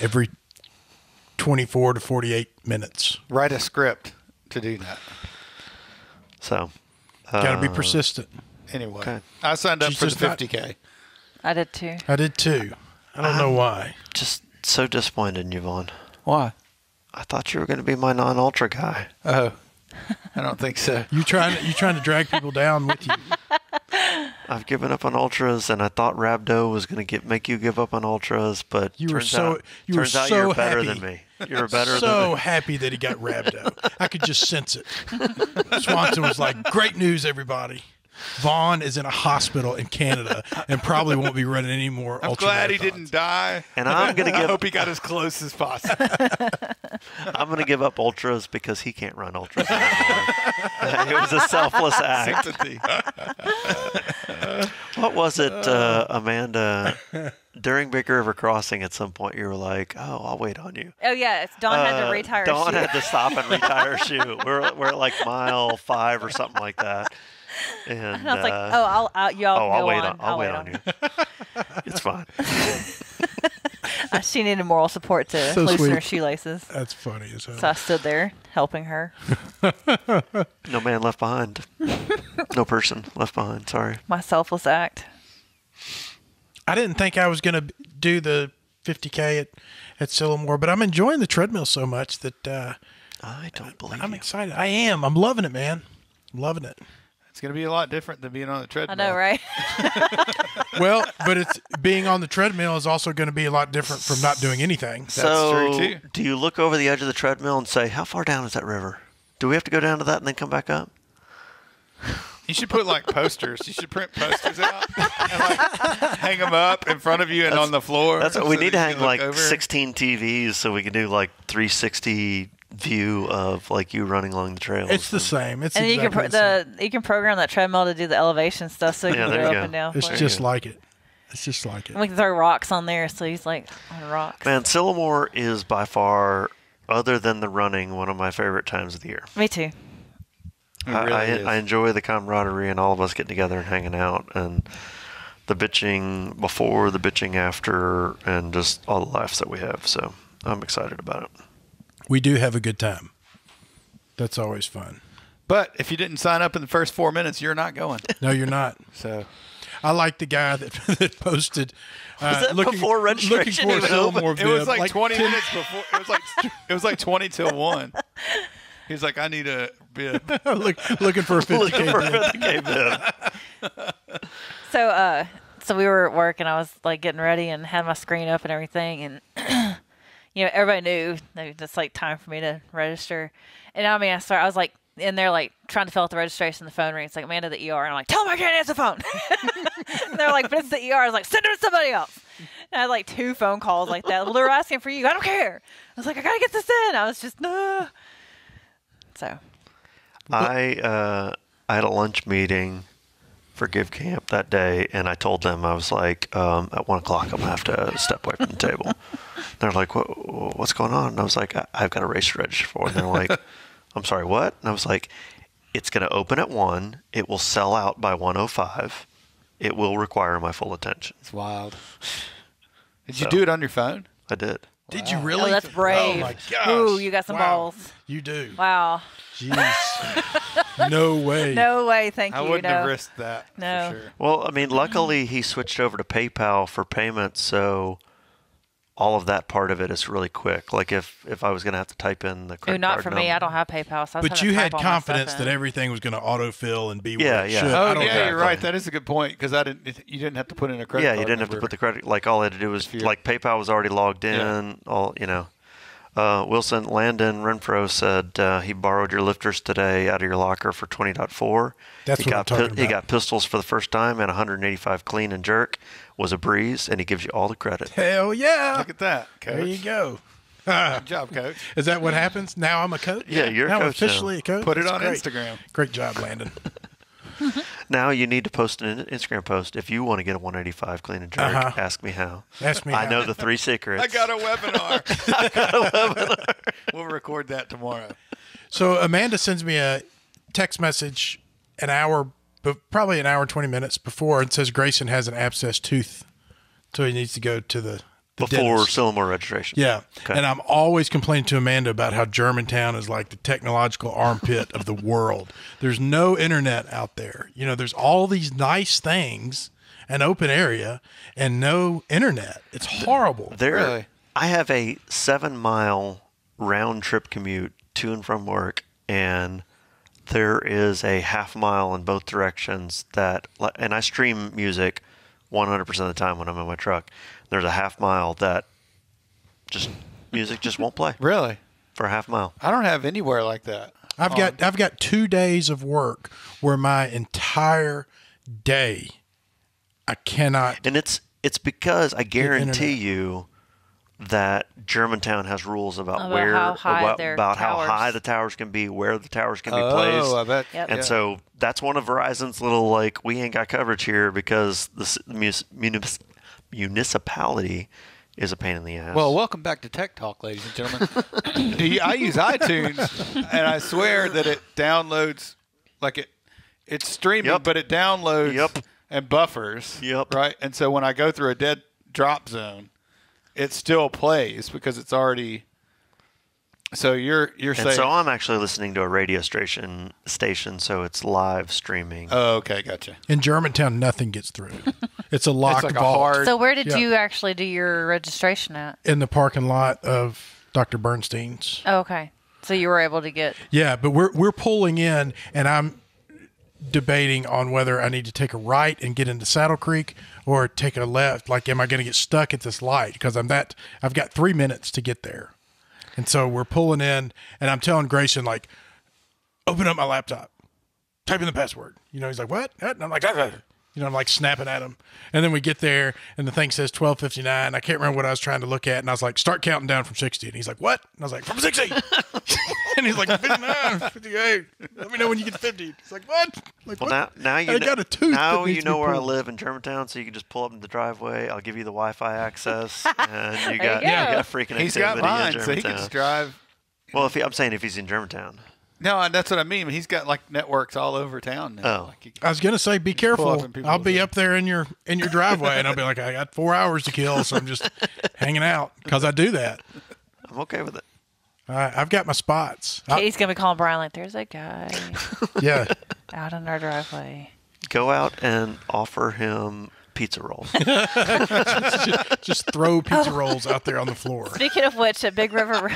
every 24 to 48 minutes. Write a script to do that. So. Got to be persistent. Anyway, okay. I signed up for the 50K. I did too. I don't know why. Just so disappointed in you, Vaughn. Why? I thought you were going to be my non-ultra guy. Oh, I don't think so. You trying to drag people down with you? I've given up on ultras, and I thought Rabdo was going to make you give up on ultras, but turns out you're better than me. You're better than me. So happy that he got Rabdo. I could just sense it. Swanson was like, "Great news, everybody! Vaughn is in a hospital in Canada and probably won't be running any more I'm ultra glad marathons." he didn't die. And I'm going to I hope he got as close as possible. I'm going to give up ultras because he can't run ultras anymore. It was a selfless act. Sympathy. What was it, Amanda? During Big River Crossing, at some point, you were like, "Oh, I'll wait on you." Oh yeah, Dawn had to retire. Dawn her shoe. had to stop and retire her shoe. We're at like mile 5 or something like that. And I was like, "Oh, I'll wait on you. It's fine." She needed moral support to So loosen sweet. her shoelaces. That's funny as hell. So I stood there helping her. No man left behind. No person left behind. Sorry. My selfless act. I didn't think I was going to do the 50K at Sillamore, but I'm enjoying the treadmill so much that I don't believe I'm you. excited. I am. I'm loving it, man. I'm loving it. It's going to be a lot different than being on the treadmill. I know, right? Well, but it's being on the treadmill is also going to be a lot different from not doing anything. So, true, too. do you look over the edge of the treadmill and say, "How far down is that river? Do we have to go down to that and then come back up?" You should put like posters. You should print posters out and like hang them up in front of you and on the floor. That's what we need to you hang can look like over. 16 TVs so we can do like 360 view of like you running along the trails. It's the same. It's And then exactly you the can same. you can program that treadmill to do the elevation stuff, so you Yeah, can there go you up go. and down. It's for it. just like it. It's just like it. And we can throw rocks on there, so he's like on rocks. Man, Sillamore is by far, other than the running, one of my favorite times of the year. Me too. It really is. I enjoy the camaraderie and all of us getting together and hanging out, and the bitching before, the bitching after, and just all the laughs that we have. So I'm excited about it. We do have a good time. That's always fun. But if you didn't sign up in the first 4 minutes, you're not going. No, you're not. So I like the guy that posted that before registration looking for even a opened? Sillamore it was bib, like 20 minutes before. It was like 20 till 1. He was like, "I need a bib." looking for a 50K Looking for a bib. 50K bib. So we were at work, and I was like getting ready and had my screen up and everything, and everybody knew that it's like time for me to register. And I mean, I was like in there like trying to fill out the registration. The phone rings. It's like, "Amanda, the ER," and I'm like, "Tell them I can't answer the phone." And they're like, "But it's the ER." I was like, "Send it to somebody else." And I had like 2 phone calls like that. "Well, they're asking for you. I don't care." I was like, "I gotta get this in." I was just no. So I had a lunch meeting for Give Camp that day, and I told them, I was like, at 1 o'clock, I'm going to have to step away from the table. They're like, "What's going on?" And I was like, "I've got a race to register for." And they're like, "I'm sorry, what?" And I was like, "It's going to open at 1. It will sell out by 1:05. It will require my full attention." It's wild. Did you do it on your phone? I did. Did you really? Oh, that's brave. Oh my gosh. Ooh, you got some Wow. balls. You do. Wow. Jeez. No way. No way, thank you. I wouldn't no. have risked that. No. For sure. Well, I mean, luckily he switched over to PayPal for payments, so all of that part of it is really quick. Like if I was going to have to type in the credit Ooh, not card for number. me. I don't have PayPal, so I was But having you to had type all my confidence stuff that in. everything was going to autofill and be Yeah, where it yeah. should. Oh, I yeah, don't you're exactly. right. That is a good point because you didn't have to put in a credit Yeah, card you didn't have to number. put the credit. Like all I had to do was you're- like PayPal was already logged in. Yeah. All Wilson Landon Renfro said he borrowed your lifters today out of your locker for 20.4. That's he what I'm got talking He about. got pistols for the first time and 185 clean and jerk was a breeze, and he gives you all the credit. Hell yeah. Look at that, Coach. There you go. Good job, Coach. Is that what happens? Now I'm a coach? Yeah, you're a now coach now. officially a coach? Put it That's on great. Instagram. Great job, Landon. Now you need to post an Instagram post if you want to get a 185 clean and jerk. Uh-huh. Ask me how. Ask me I how. know the 3 secrets. I got a webinar. We'll record that tomorrow. So Amanda sends me a text message an hour, but probably an hour and 20 minutes before, and says Grayson has an abscessed tooth, so he needs to go to the Before dentist. Sylamore registration. Yeah. Okay. And I'm always complaining to Amanda about how Germantown is like the technological armpit of the world. There's no internet out there. You know, there's all these nice things, an open area, and no internet. It's horrible. Really? I have a 7-mile round trip commute to and from work, and there is a half mile in both directions and I stream music 100% of the time when I'm in my truck. There's a half mile that music just won't play Really? for a half mile. I don't have anywhere like that. I've got 2 days of work where my entire day I cannot. And it's because I guarantee internet. you that Germantown has rules about About how high their how towers. high the towers can be, where the towers can be Oh, placed. I bet. Yep. And yeah. so that's one of Verizon's little, like, we ain't got coverage here because the municipality is a pain in the ass. Well, welcome back to Tech Talk, ladies and gentlemen. I use iTunes, and I swear that it downloads, like it's streaming, Yep. but it downloads Yep. and buffers. Yep. Right? And so when I go through a dead drop zone, it still plays because it's already. So you're and saying. so I'm actually listening to a radio station, so it's live streaming. Oh, okay, gotcha. In Germantown, nothing gets through. It's a locked It's like a vault hard. So where did Yeah. you actually do your registration at? in the parking lot of Dr. Bernstein's. Oh, okay. So you were able to get. Yeah, but we're pulling in, and I'm debating on whether I need to take a right and get into Saddle Creek or take a left. Like, am I going to get stuck at this light? Because I've got 3 minutes to get there. And so we're pulling in, and I'm telling Grayson, like, open up my laptop, type in the password. You know, he's like, what? And I'm like, you know, I'm like snapping at him. And then we get there, and the thing says 12:59. I can't remember what I was trying to look at. And I was like, start counting down from 60. And he's like, what? And I was like, from 60. And he's like, 59, 58. Let me know when you get to 50. He's like, what? Like, Well, what? now you I got a tooth now that you needs to know be where I pulled. live in Germantown, so you can just pull up in the driveway. I'll give you the Wi-Fi access, and you got you go. freaking He's activity got mine, in so he Germantown. can just drive. Well, I'm saying if he's in Germantown. No, that's what I mean. He's got like networks all over town now. Oh. Like he- I was gonna say, be Pull careful. up and people I'll will be see. up there in your driveway, and I'll be like, I got 4 hours to kill, so I'm just hanging out because I do that. I'm okay with it. I've got my spots. Katie's gonna be calling Brian like, "There's a guy Yeah, out in our driveway." Go out and offer him pizza rolls. just throw pizza rolls out there on the floor. Speaking of which, at Big River,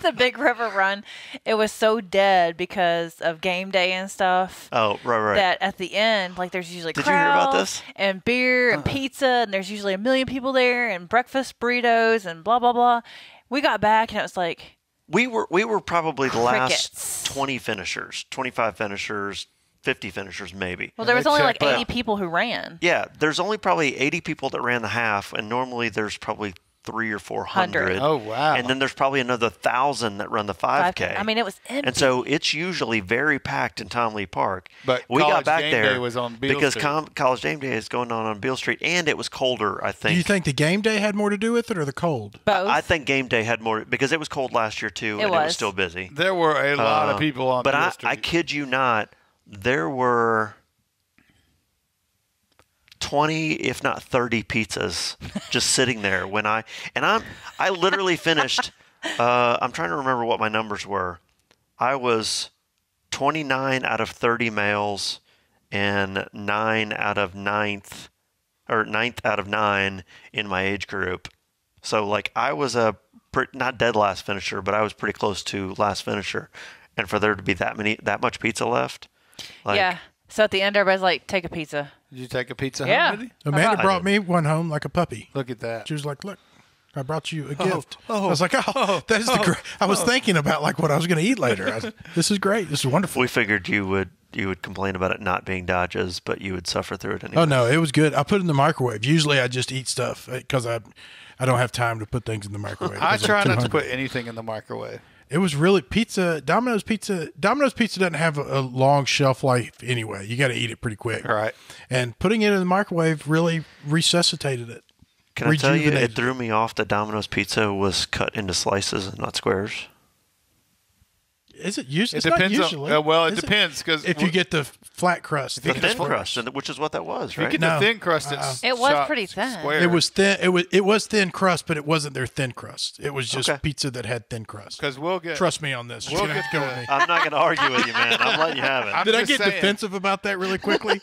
the Big River Run, it was so dead because of game day and stuff. Oh, right. That at the end, like, there's usually Did you hear about crowds this? and beer and pizza, and there's usually 1 million people there, and breakfast burritos and blah blah blah. We got back, and it was like, We were probably the last Crickets. 20 finishers, 25 finishers, 50 finishers maybe. well, there was they only like checked 80 people who ran. Yeah, there's only probably 80 people that ran the half, and normally there's probably 300 or 400. Oh, wow. And then there's probably another 1,000 that run the 5K. I mean, it was empty. And so it's usually very packed in Tom Lee Park. But we College got back Game there Day was on Beale because Street. College Game Day is going on Beale Street, and it was colder. I think. Do you think the game day had more to do with it, or the cold? both. I think Game Day had more because it was cold last year too, and it was was. still busy. There were a lot of people on But Beale Street. I kid you not, there were 20, if not 30 pizzas just sitting there when I literally finished, I'm trying to remember what my numbers were. I was 29 out of 30 males and 9 out of 9th out of 9 in my age group. So like I was not dead last finisher, but I was pretty close to last finisher. And for there to be that much pizza left. Like, yeah. So at the end, everybody's like, take a pizza. Did you take a pizza Yeah. home with you? Amanda brought me one home like a puppy. Look at that. She was like, look, I brought you a gift. I was like, that is the great. I was thinking about like what I was going to eat later. This is great. This is wonderful. We figured you would complain about it not being Dodge's, but you would suffer through it anyway. Oh, no, it was good. I put it in the microwave. Usually I just eat stuff because I don't have time to put things in the microwave. I try not to put anything in the microwave. It was really pizza. Domino's pizza doesn't have a long shelf life anyway. You got to eat it pretty quick. Right. And putting it in the microwave really resuscitated it. Can I tell you, it threw me off that Domino's pizza was cut into slices and not squares. Is it usually? It depends. It depends because if you get the flat crust, the thin crust, which is what that was, right? If you get the thin crust, it was pretty thin. Square. It was thin. It was thin crust, but it wasn't their thin crust. It was just pizza that had thin crust. Because trust me on this. We'll get go with me. I'm not going to argue with you, man. I'm letting you have it. Did I get defensive about that really quickly?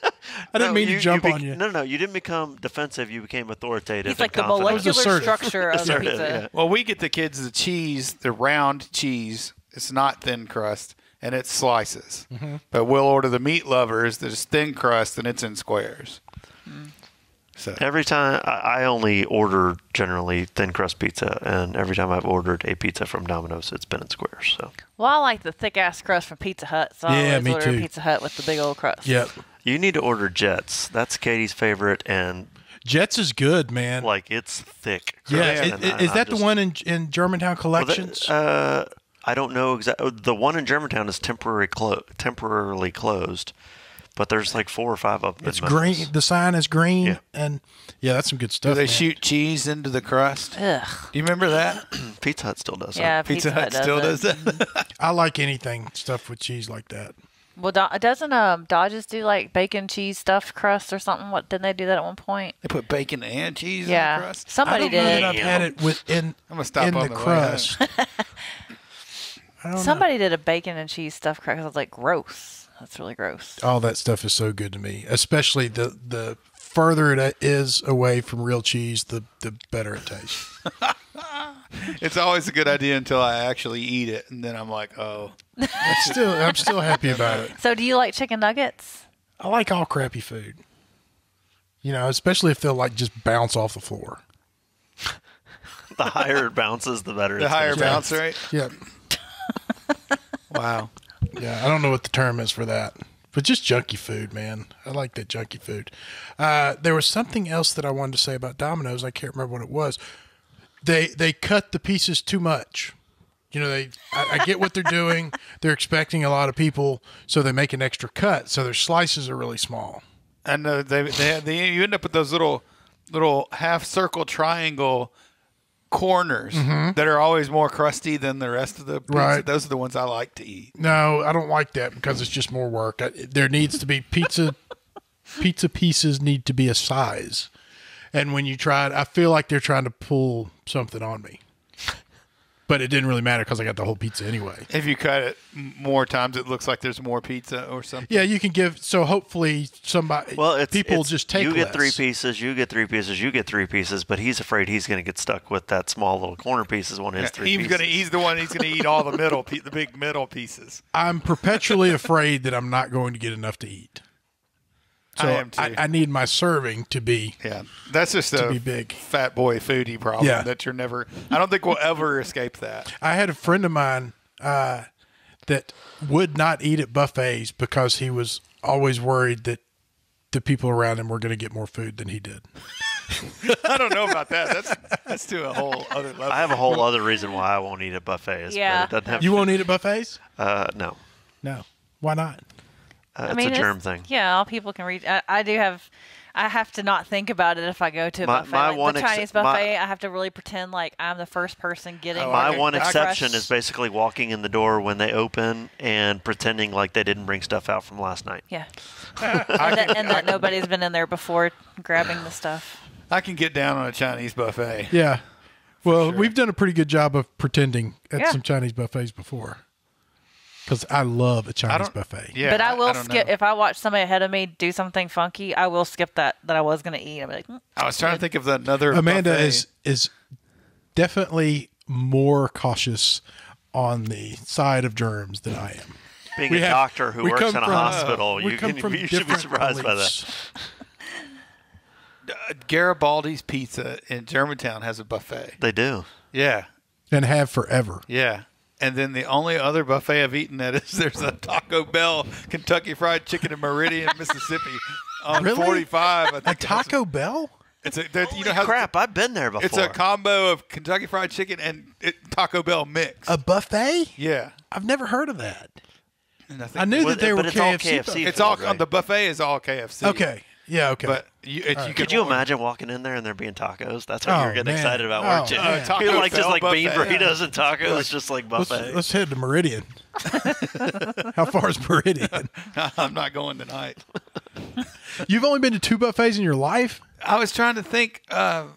I didn't mean to jump on you. No, you didn't become defensive. You became authoritative. He's like the confident. molecular structure of the pizza. Yeah. Well, we get the kids the cheese, the round cheese. It's not thin crust. And it's slices. Mm-hmm. But we'll order the meat lovers that is thin crust and it's in squares. Mm. So every time I only order generally thin crust pizza, and every time I've ordered a pizza from Domino's, it's been in squares. So well, I like the thick ass crust from Pizza Hut, so I always order Pizza Hut with the big old crust. Yep. You need to order Jets. That's Katie's favorite, and Jets is good, man. Like it's thick. Yeah, is that the one in Germantown Collections? I don't know exactly. The one in Germantown is temporarily closed, but there's like 4 or 5 of them. It's green. The sign is green, and that's some good stuff. Do they shoot cheese into the crust? Ugh. Do you remember that? Pizza Hut still does that. Yeah, Pizza Hut still does that. I like anything stuffed with cheese like that. Well, doesn't Dodge's do like bacon cheese stuffed crust or something? What didn't they do that at one point? They put bacon and cheese in the crust. Somebody did. I've had it I'm gonna stop in the crust. Somebody did a bacon and cheese stuffed crust. I was like, gross. That's really gross. All that stuff is so good to me, especially the further it is away from real cheese, the better it tastes. It's always a good idea until I actually eat it, and then I'm like, oh. I'm still happy about it. So do you like chicken nuggets? I like all crappy food. Especially if they'll like just bounce off the floor. The higher it bounces, the better. The higher bounce rate? Yeah. Wow. Yeah, I don't know what the term is for that. But just junky food, man. I like that junky food. There was something else that I wanted to say about Domino's. I can't remember what it was. They cut the pieces too much. I get what they're doing. They're expecting a lot of people, so they make an extra cut. So their slices are really small. And you end up with those little half circle triangle corners that are always more crusty than the rest of the pizza. Right. Those are the ones I like to eat. No, I don't like that because it's just more work. There needs to be pizza pieces need to be a size. And when you try it, I feel like they're trying to pull something on me. But it didn't really matter because I got the whole pizza anyway. If you cut it more times, it looks like there's more pizza or something. Yeah, you can give. So hopefully people just take you get less. 3 pieces, you get 3 pieces, you get 3 pieces, but he's afraid he's going to get stuck with that small little corner pieces on his 3 pieces. He's the one. He's going to eat all the the big middle pieces. I'm perpetually afraid that I'm not going to get enough to eat. So I am too. I need my serving to be that's just be big. Fat boy foodie problem that you're never. I don't think we'll ever escape that. I had a friend of mine that would not eat at buffets because he was always worried that the people around him were going to get more food than he did. I don't know about that. That's to a whole other level. I have a whole other reason why I won't eat at buffets. Yeah. But it doesn't have You won't eat at buffets? No. No. Why not? It's a germ thing. Yeah, all people can reach. I I have to not think about it if I go to a buffet. Like the Chinese buffet, I have to really pretend like I'm the first person getting. My one exception is basically walking in the door when they open and pretending like they didn't bring stuff out from last night. Yeah, and that nobody's been in there before grabbing the stuff. I can get down on a Chinese buffet. Yeah. Well, we've done a pretty good job of pretending at some Chinese buffets before. Because I love a Chinese buffet. Yeah, but I will skip if I watch somebody ahead of me do something funky. I will skip that I was going to eat. I'm like, I was trying to think of another. Amanda buffet. is definitely more cautious on the side of germs than I am. Being a doctor who works in a hospital, you should be surprised by that. Garibaldi's Pizza in Germantown has a buffet. They do. Yeah. And have forever. Yeah. And then the only other buffet I've eaten at is there's a Taco Bell Kentucky Fried Chicken in Meridian, Mississippi on 45. I think a Taco Bell? It's crap, I've been there before. It's a combo of Kentucky Fried Chicken and Taco Bell mix. A buffet? Yeah. I've never heard of that. And I knew that they were KFC. It's all the buffet is all KFC. Okay. Yeah, okay. But could you imagine walking in there and there being tacos? That's what you're getting excited about, weren't you? Taco You're like just like buffet. bean burritos and tacos. It's just like buffet. Let's head to Meridian. How far is Meridian? I'm not going tonight. You've only been to 2 buffets in your life? I was trying to think. Yeah,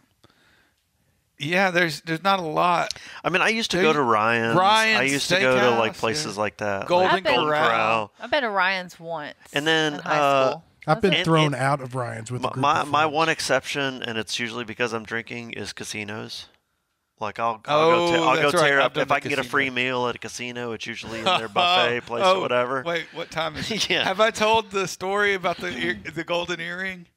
there's not a lot. I mean, I used to go to Ryan's. I used to go to like places like that. Golden Corral. I've been to Ryan's once. And then in high school. I've been thrown out of Ryan's with a group of my friends. one exception, and it's usually because I'm drinking, is casinos. Like I'll go tear up if I can get a free meal at a casino. It's usually in their buffet place or whatever. Wait, what time is it? Yeah. Have I told the story about the golden earring?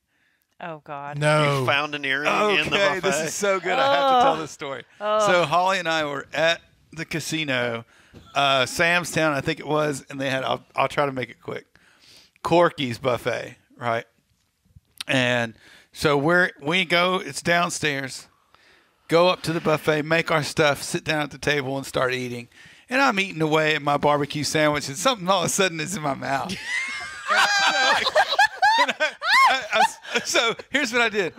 Oh God! No. You found an earring in the buffet. This is so good. I have to tell this story. So Holly and I were at the casino, Sam's Town, I think it was, and they had. I'll try to make it quick. Corky's buffet, right? And so we go. It's downstairs. Go up to the buffet, make our stuff, sit down at the table, and start eating. And I'm eating away at my barbecue sandwich, and something all of a sudden is in my mouth. So here's what I did.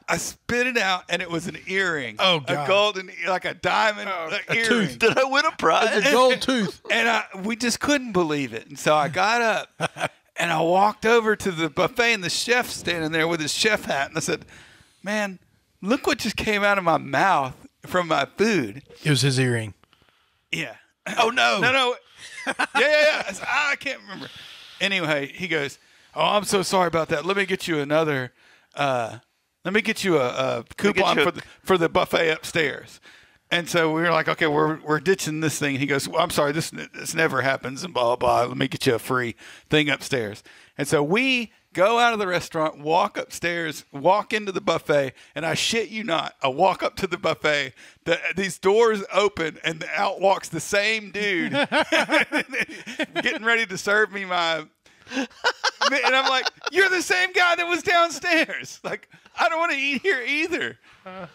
I spit it out, and it was an earring. Oh, God. A golden, like a diamond earring. tooth. Did I win a prize? A gold tooth. And we just couldn't believe it. And so I got up, and I walked over to the buffet, and the chef's standing there with his chef hat. And I said, man, look what just came out of my mouth from my food. It was his earring. Yeah. Oh, no. No. Yeah. I can't remember. Anyway, he goes, oh, I'm so sorry about that. Let me get you another. Let me get you a coupon for the buffet upstairs. And so we were like, okay, we're ditching this thing. And he goes, well, I'm sorry, this never happens, and blah, blah, blah. Let me get you a free thing upstairs. And so we go out of the restaurant, walk upstairs, walk into the buffet, and I shit you not, I walk up to the buffet, these doors open, and out walks the same dude getting ready to serve me my... And I'm like, you're the same guy that was downstairs. Like, I don't want to eat here either.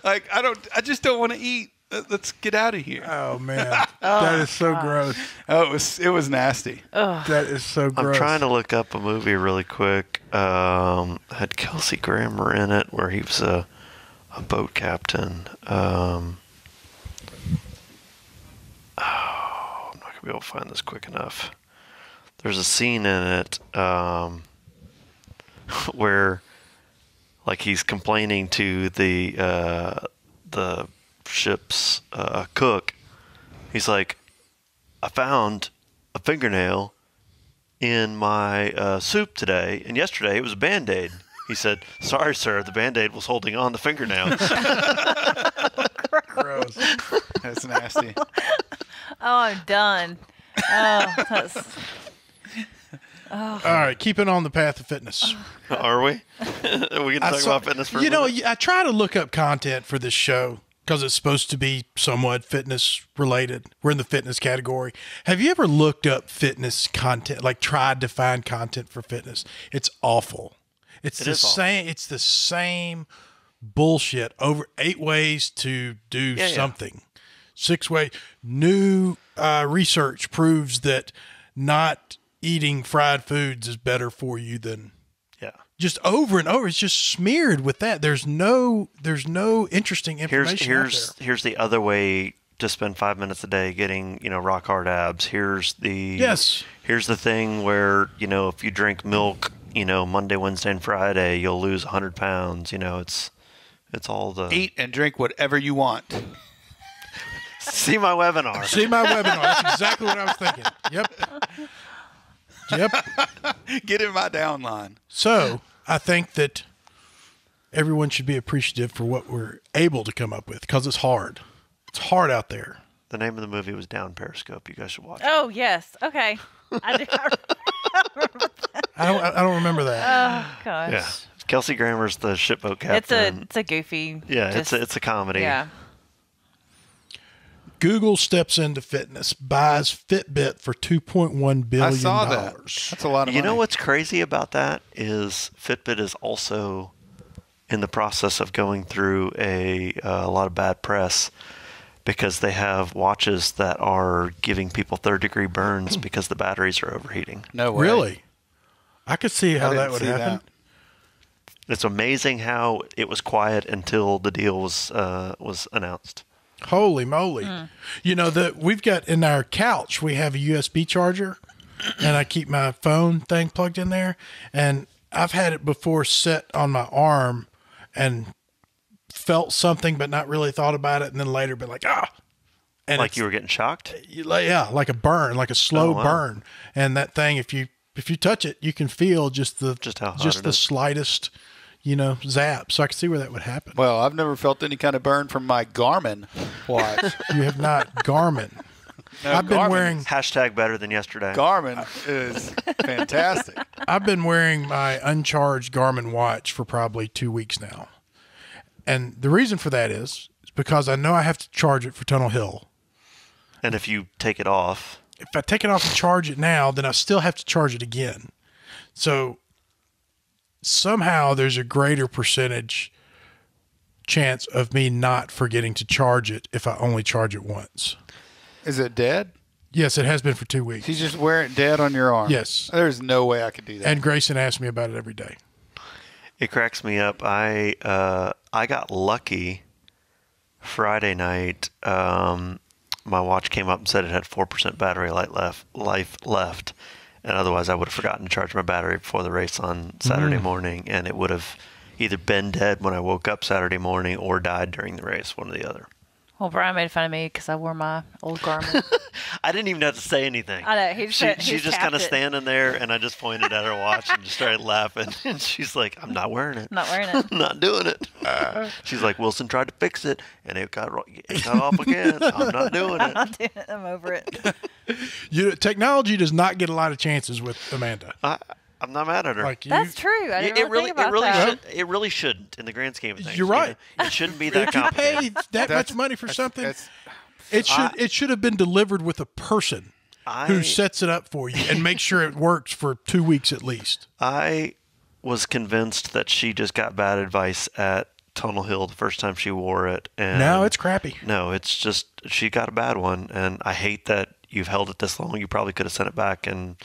Like, I just don't want to eat. Let's get out of here. Oh, man. That is so gross. Oh, it was nasty. That is so gross. I'm trying to look up a movie really quick. Had Kelsey Grammer in it where he was a boat captain. I'm not going to be able to find this quick enough. There's a scene in it where, like, he's complaining to the ship's cook. He's like, I found a fingernail in my soup today, and yesterday it was a Band-Aid. He said, sorry, sir, the Band-Aid was holding on the fingernail. Gross. That's nasty. Oh, I'm done. Oh, that's... All right, keeping on the path of fitness. Are we? We can talk about fitness for a minute? I try to look up content for this show because it's supposed to be somewhat fitness related. We're in the fitness category. Have you ever looked up fitness content, like tried to find content for fitness? It's awful. It's the same bullshit over 8 ways to do something. 6 ways. New research proves that not eating fried foods is better for you than just over and over. It's just smeared with that. There's no interesting information out there. Here's the other way to spend 5 minutes a day getting, rock hard abs. Here's the thing where, if you drink milk, Monday, Wednesday, and Friday, you'll lose 100 pounds. It's all the eat and drink whatever you want. See my webinar. See my webinar. That's exactly what I was thinking. Yep. Get in my downline. So I think that everyone should be appreciative for what we're able to come up with, because it's hard. It's hard out there. The name of the movie was Down Periscope. You guys should watch it. Oh, yes. Okay. I remember that. I don't remember that. Oh, gosh. Yeah. Kelsey Grammer's the shipboat captain. It's a goofy. Yeah, it's a comedy. Yeah. Google steps into fitness, buys Fitbit for $2.1 billion. I saw that. That's a lot of money. You know what's crazy about that is Fitbit is also in the process of going through a lot of bad press because they have watches that are giving people third-degree burns because the batteries are overheating. No way. Really? I could see how that would happen. It's amazing how it was quiet until the deal was announced. Holy moly. We've got in our couch, we have a USB charger, and I keep my phone thing plugged in there. And I've had it before set on my arm and felt something, but not really thought about it. And then later been like, And like you were getting shocked? Yeah, like a burn, like a slow burn. And that thing, if you touch it, you can feel just the slightest, zap. So I can see where that would happen. Well, I've never felt any kind of burn from my Garmin watch. You have not. Garmin. No, I've been wearing # better than yesterday. Garmin is fantastic. I've been wearing my uncharged Garmin watch for probably 2 weeks now. And the reason for that is because I know I have to charge it for Tunnel Hill. And if you take it off. If I take it off and charge it now, then I still have to charge it again. So somehow there's a greater percentage chance of me not forgetting to charge it if I only charge it once. Is it dead? Yes, it has been for 2 weeks. You just wear it dead on your arm? Yes. There's no way I could do that. And Grayson asks me about it every day. It cracks me up. I got lucky Friday night. My watch came up and said it had 4% battery life left. And otherwise, I would have forgotten to charge my battery before the race on Saturday morning, and it would have either been dead when I woke up Saturday morning or died during the race, one or the other. Well, Brian made fun of me because I wore my old Garmin. I didn't even have to say anything. I know. She's just kind of standing there, and I just pointed at her watch and just started laughing. And she's like, I'm not wearing it. Not wearing it. I'm not doing it. She's like, Wilson tried to fix it, and it got off again. I'm not doing it. I'm not doing it. I'm over it. Technology does not get a lot of chances with Amanda. I'm not mad at her. That's true. I didn't really think about that. It really shouldn't in the grand scheme of things. You're right. It shouldn't be that If you complicated. pay that much money for something, it should have been delivered with a person who sets it up for you and makes sure it works for 2 weeks at least. I was convinced that she just got bad advice at Tunnel Hill the first time she wore it. And no, it's crappy. No, it's just she got a bad one, and I hate that you've held it this long. You probably could have sent it back and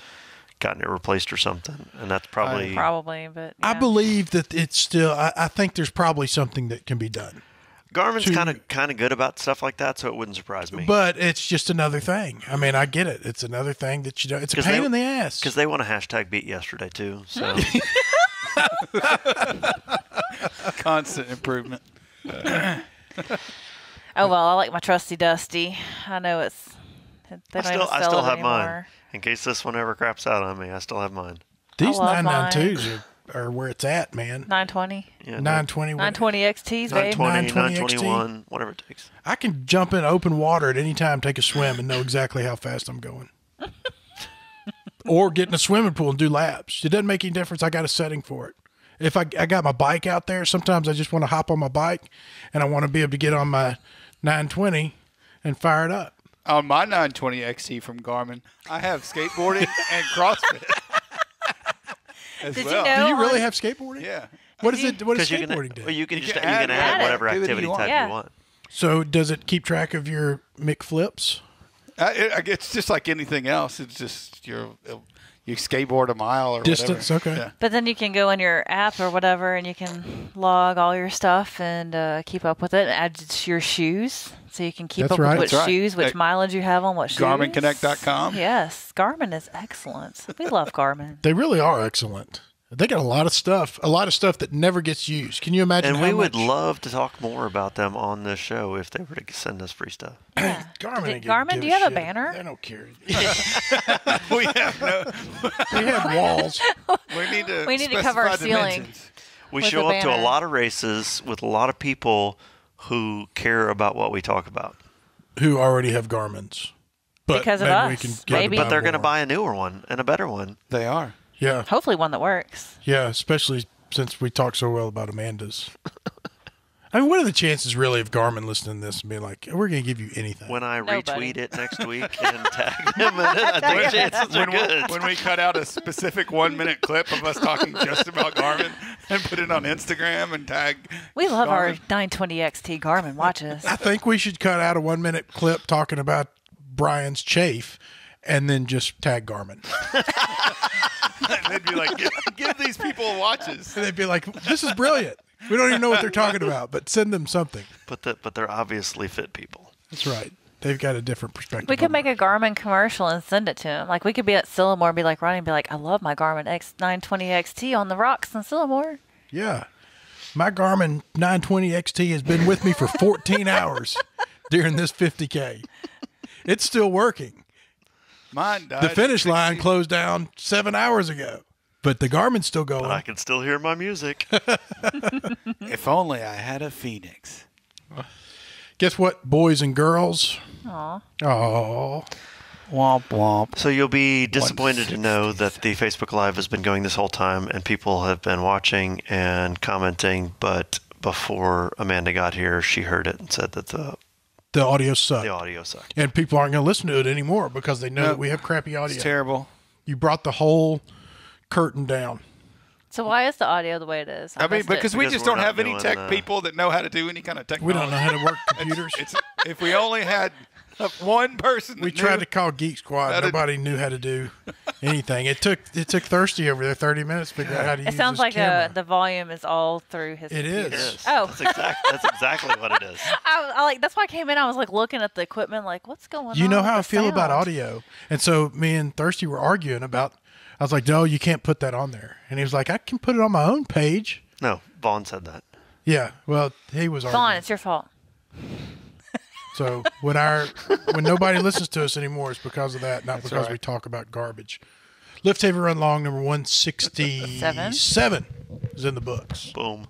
gotten it replaced or something, and that's probably but yeah. I believe that it's still. I think there's probably something that can be done. Garmin's kind of good about stuff like that, so it wouldn't surprise me. But it's just another thing. I mean, I get it. It's another thing that you don't. It's a pain in the ass because they want to hashtag beat yesterday too. So constant improvement. Oh well, I like my trusty dusty. I know it's. I still have mine. In case this one ever craps out on me, I still have mine. These 992s are where it's at, man. 920. Yeah, 920. 920 XTs, babe. 921, whatever it takes. I can jump in open water at any time, take a swim, and know exactly how fast I'm going. Or get in a swimming pool and do laps. It doesn't make any difference. I got a setting for it. If I got my bike out there, sometimes I just want to hop on my bike, and I want to be able to get on my 920 and fire it up. On my 920 XT from Garmin, I have skateboarding and CrossFit. Did you know? Do you really have skateboarding? Yeah. What does skateboarding do? Well, you can add whatever activity type you want. So does it keep track of your McFlips? It's just like anything else. It's just you You skateboard a mile or Distance, whatever. okay. Yeah. But then you can go in your app or whatever, and you can log all your stuff and keep up with it. Add it to your shoes, so you can keep That's up right. with which That's right. shoes, which mileage you have on what shoes. GarminConnect.com. Yes, Garmin is excellent. We love Garmin. They really are excellent. They got a lot of stuff that never gets used. Can you imagine? And how we would much- love to talk more about them on this show if they were to send us free stuff. Garmin. ain't Garmin, give do you have a shit. banner? They don't care. We have no. We have walls. We need to cover our specify ceiling. dimensions. We With show a up to a banner. lot of races with a lot of people who care about what we talk about. Who already have Garmins. But Because of maybe us. we can get Maybe. them But they're going to more. buy a newer one and a better one. They are. Yeah. Hopefully one that works. Yeah, especially since we talk so well about Amanda's. I mean, what are the chances really of Garmin listening to this and being like, we're going to give you anything? When I Nobody. retweet it next week and tag them in it, I think chances are good. When we cut out a specific 1 minute clip of us talking just about Garmin and put it on Instagram and tag. We love our Garmin. 920 XT Garmin watches. I think we should cut out a 1 minute clip talking about Brian's chafe and then just tag Garmin. They'd be like, give these people watches. And they'd be like, this is brilliant. We don't even know what they're talking about, but send them something. But they're obviously fit people. That's right. They've got a different perspective. We could on make a Garmin commercial and send it to him. Like we could be at Sillamore and be like Ronnie and be like, I love my Garmin X920 XT on the rocks in Sillamore. Yeah. My Garmin 920 XT has been with me for 14 hours during this 50K. It's still working. Mine died. The finish at line 16. closed down 7 hours ago, but the Garmin's still going. But I can still hear my music. If only I had a Phoenix. Guess what, boys and girls? Aw. Oh, Womp womp. So you'll be disappointed to know that the Facebook Live has been going this whole time and people have been watching and commenting, but before Amanda got here, she heard it and said that the audio sucked. audio sucked. And people aren't going to listen to it anymore because they know No. that we have crappy audio. It's terrible. You brought the whole curtain down. So why is the audio the way it is? I mean, missed it. because we Because just we're don't not have any doing, tech people that know how to do any kind of We technology. don't know how to work computers. If we only had one person, We that tried knew- to call Geek Squad. How to- Nobody knew how to do anything. It took Thirsty over there 30 minutes to figure out how to use It sounds this like camera. the volume is all through his. It computer. is. Yes. Oh. That's exactly what it is. I like that's why I came in. I was like looking at the equipment, like what's going on. You know with how I the feel about sound? audio. And so me and Thirsty were arguing about, I was like, no, you can't put that on there. And he was like, I can put it on my own page. No, Vaughn said that. Yeah. Well, he was arguing. Vaughn, it's your fault. So when nobody listens to us anymore, it's because of that, not because right. we talk about garbage. Lift Heavy Run Long number 167 is in the books. Boom.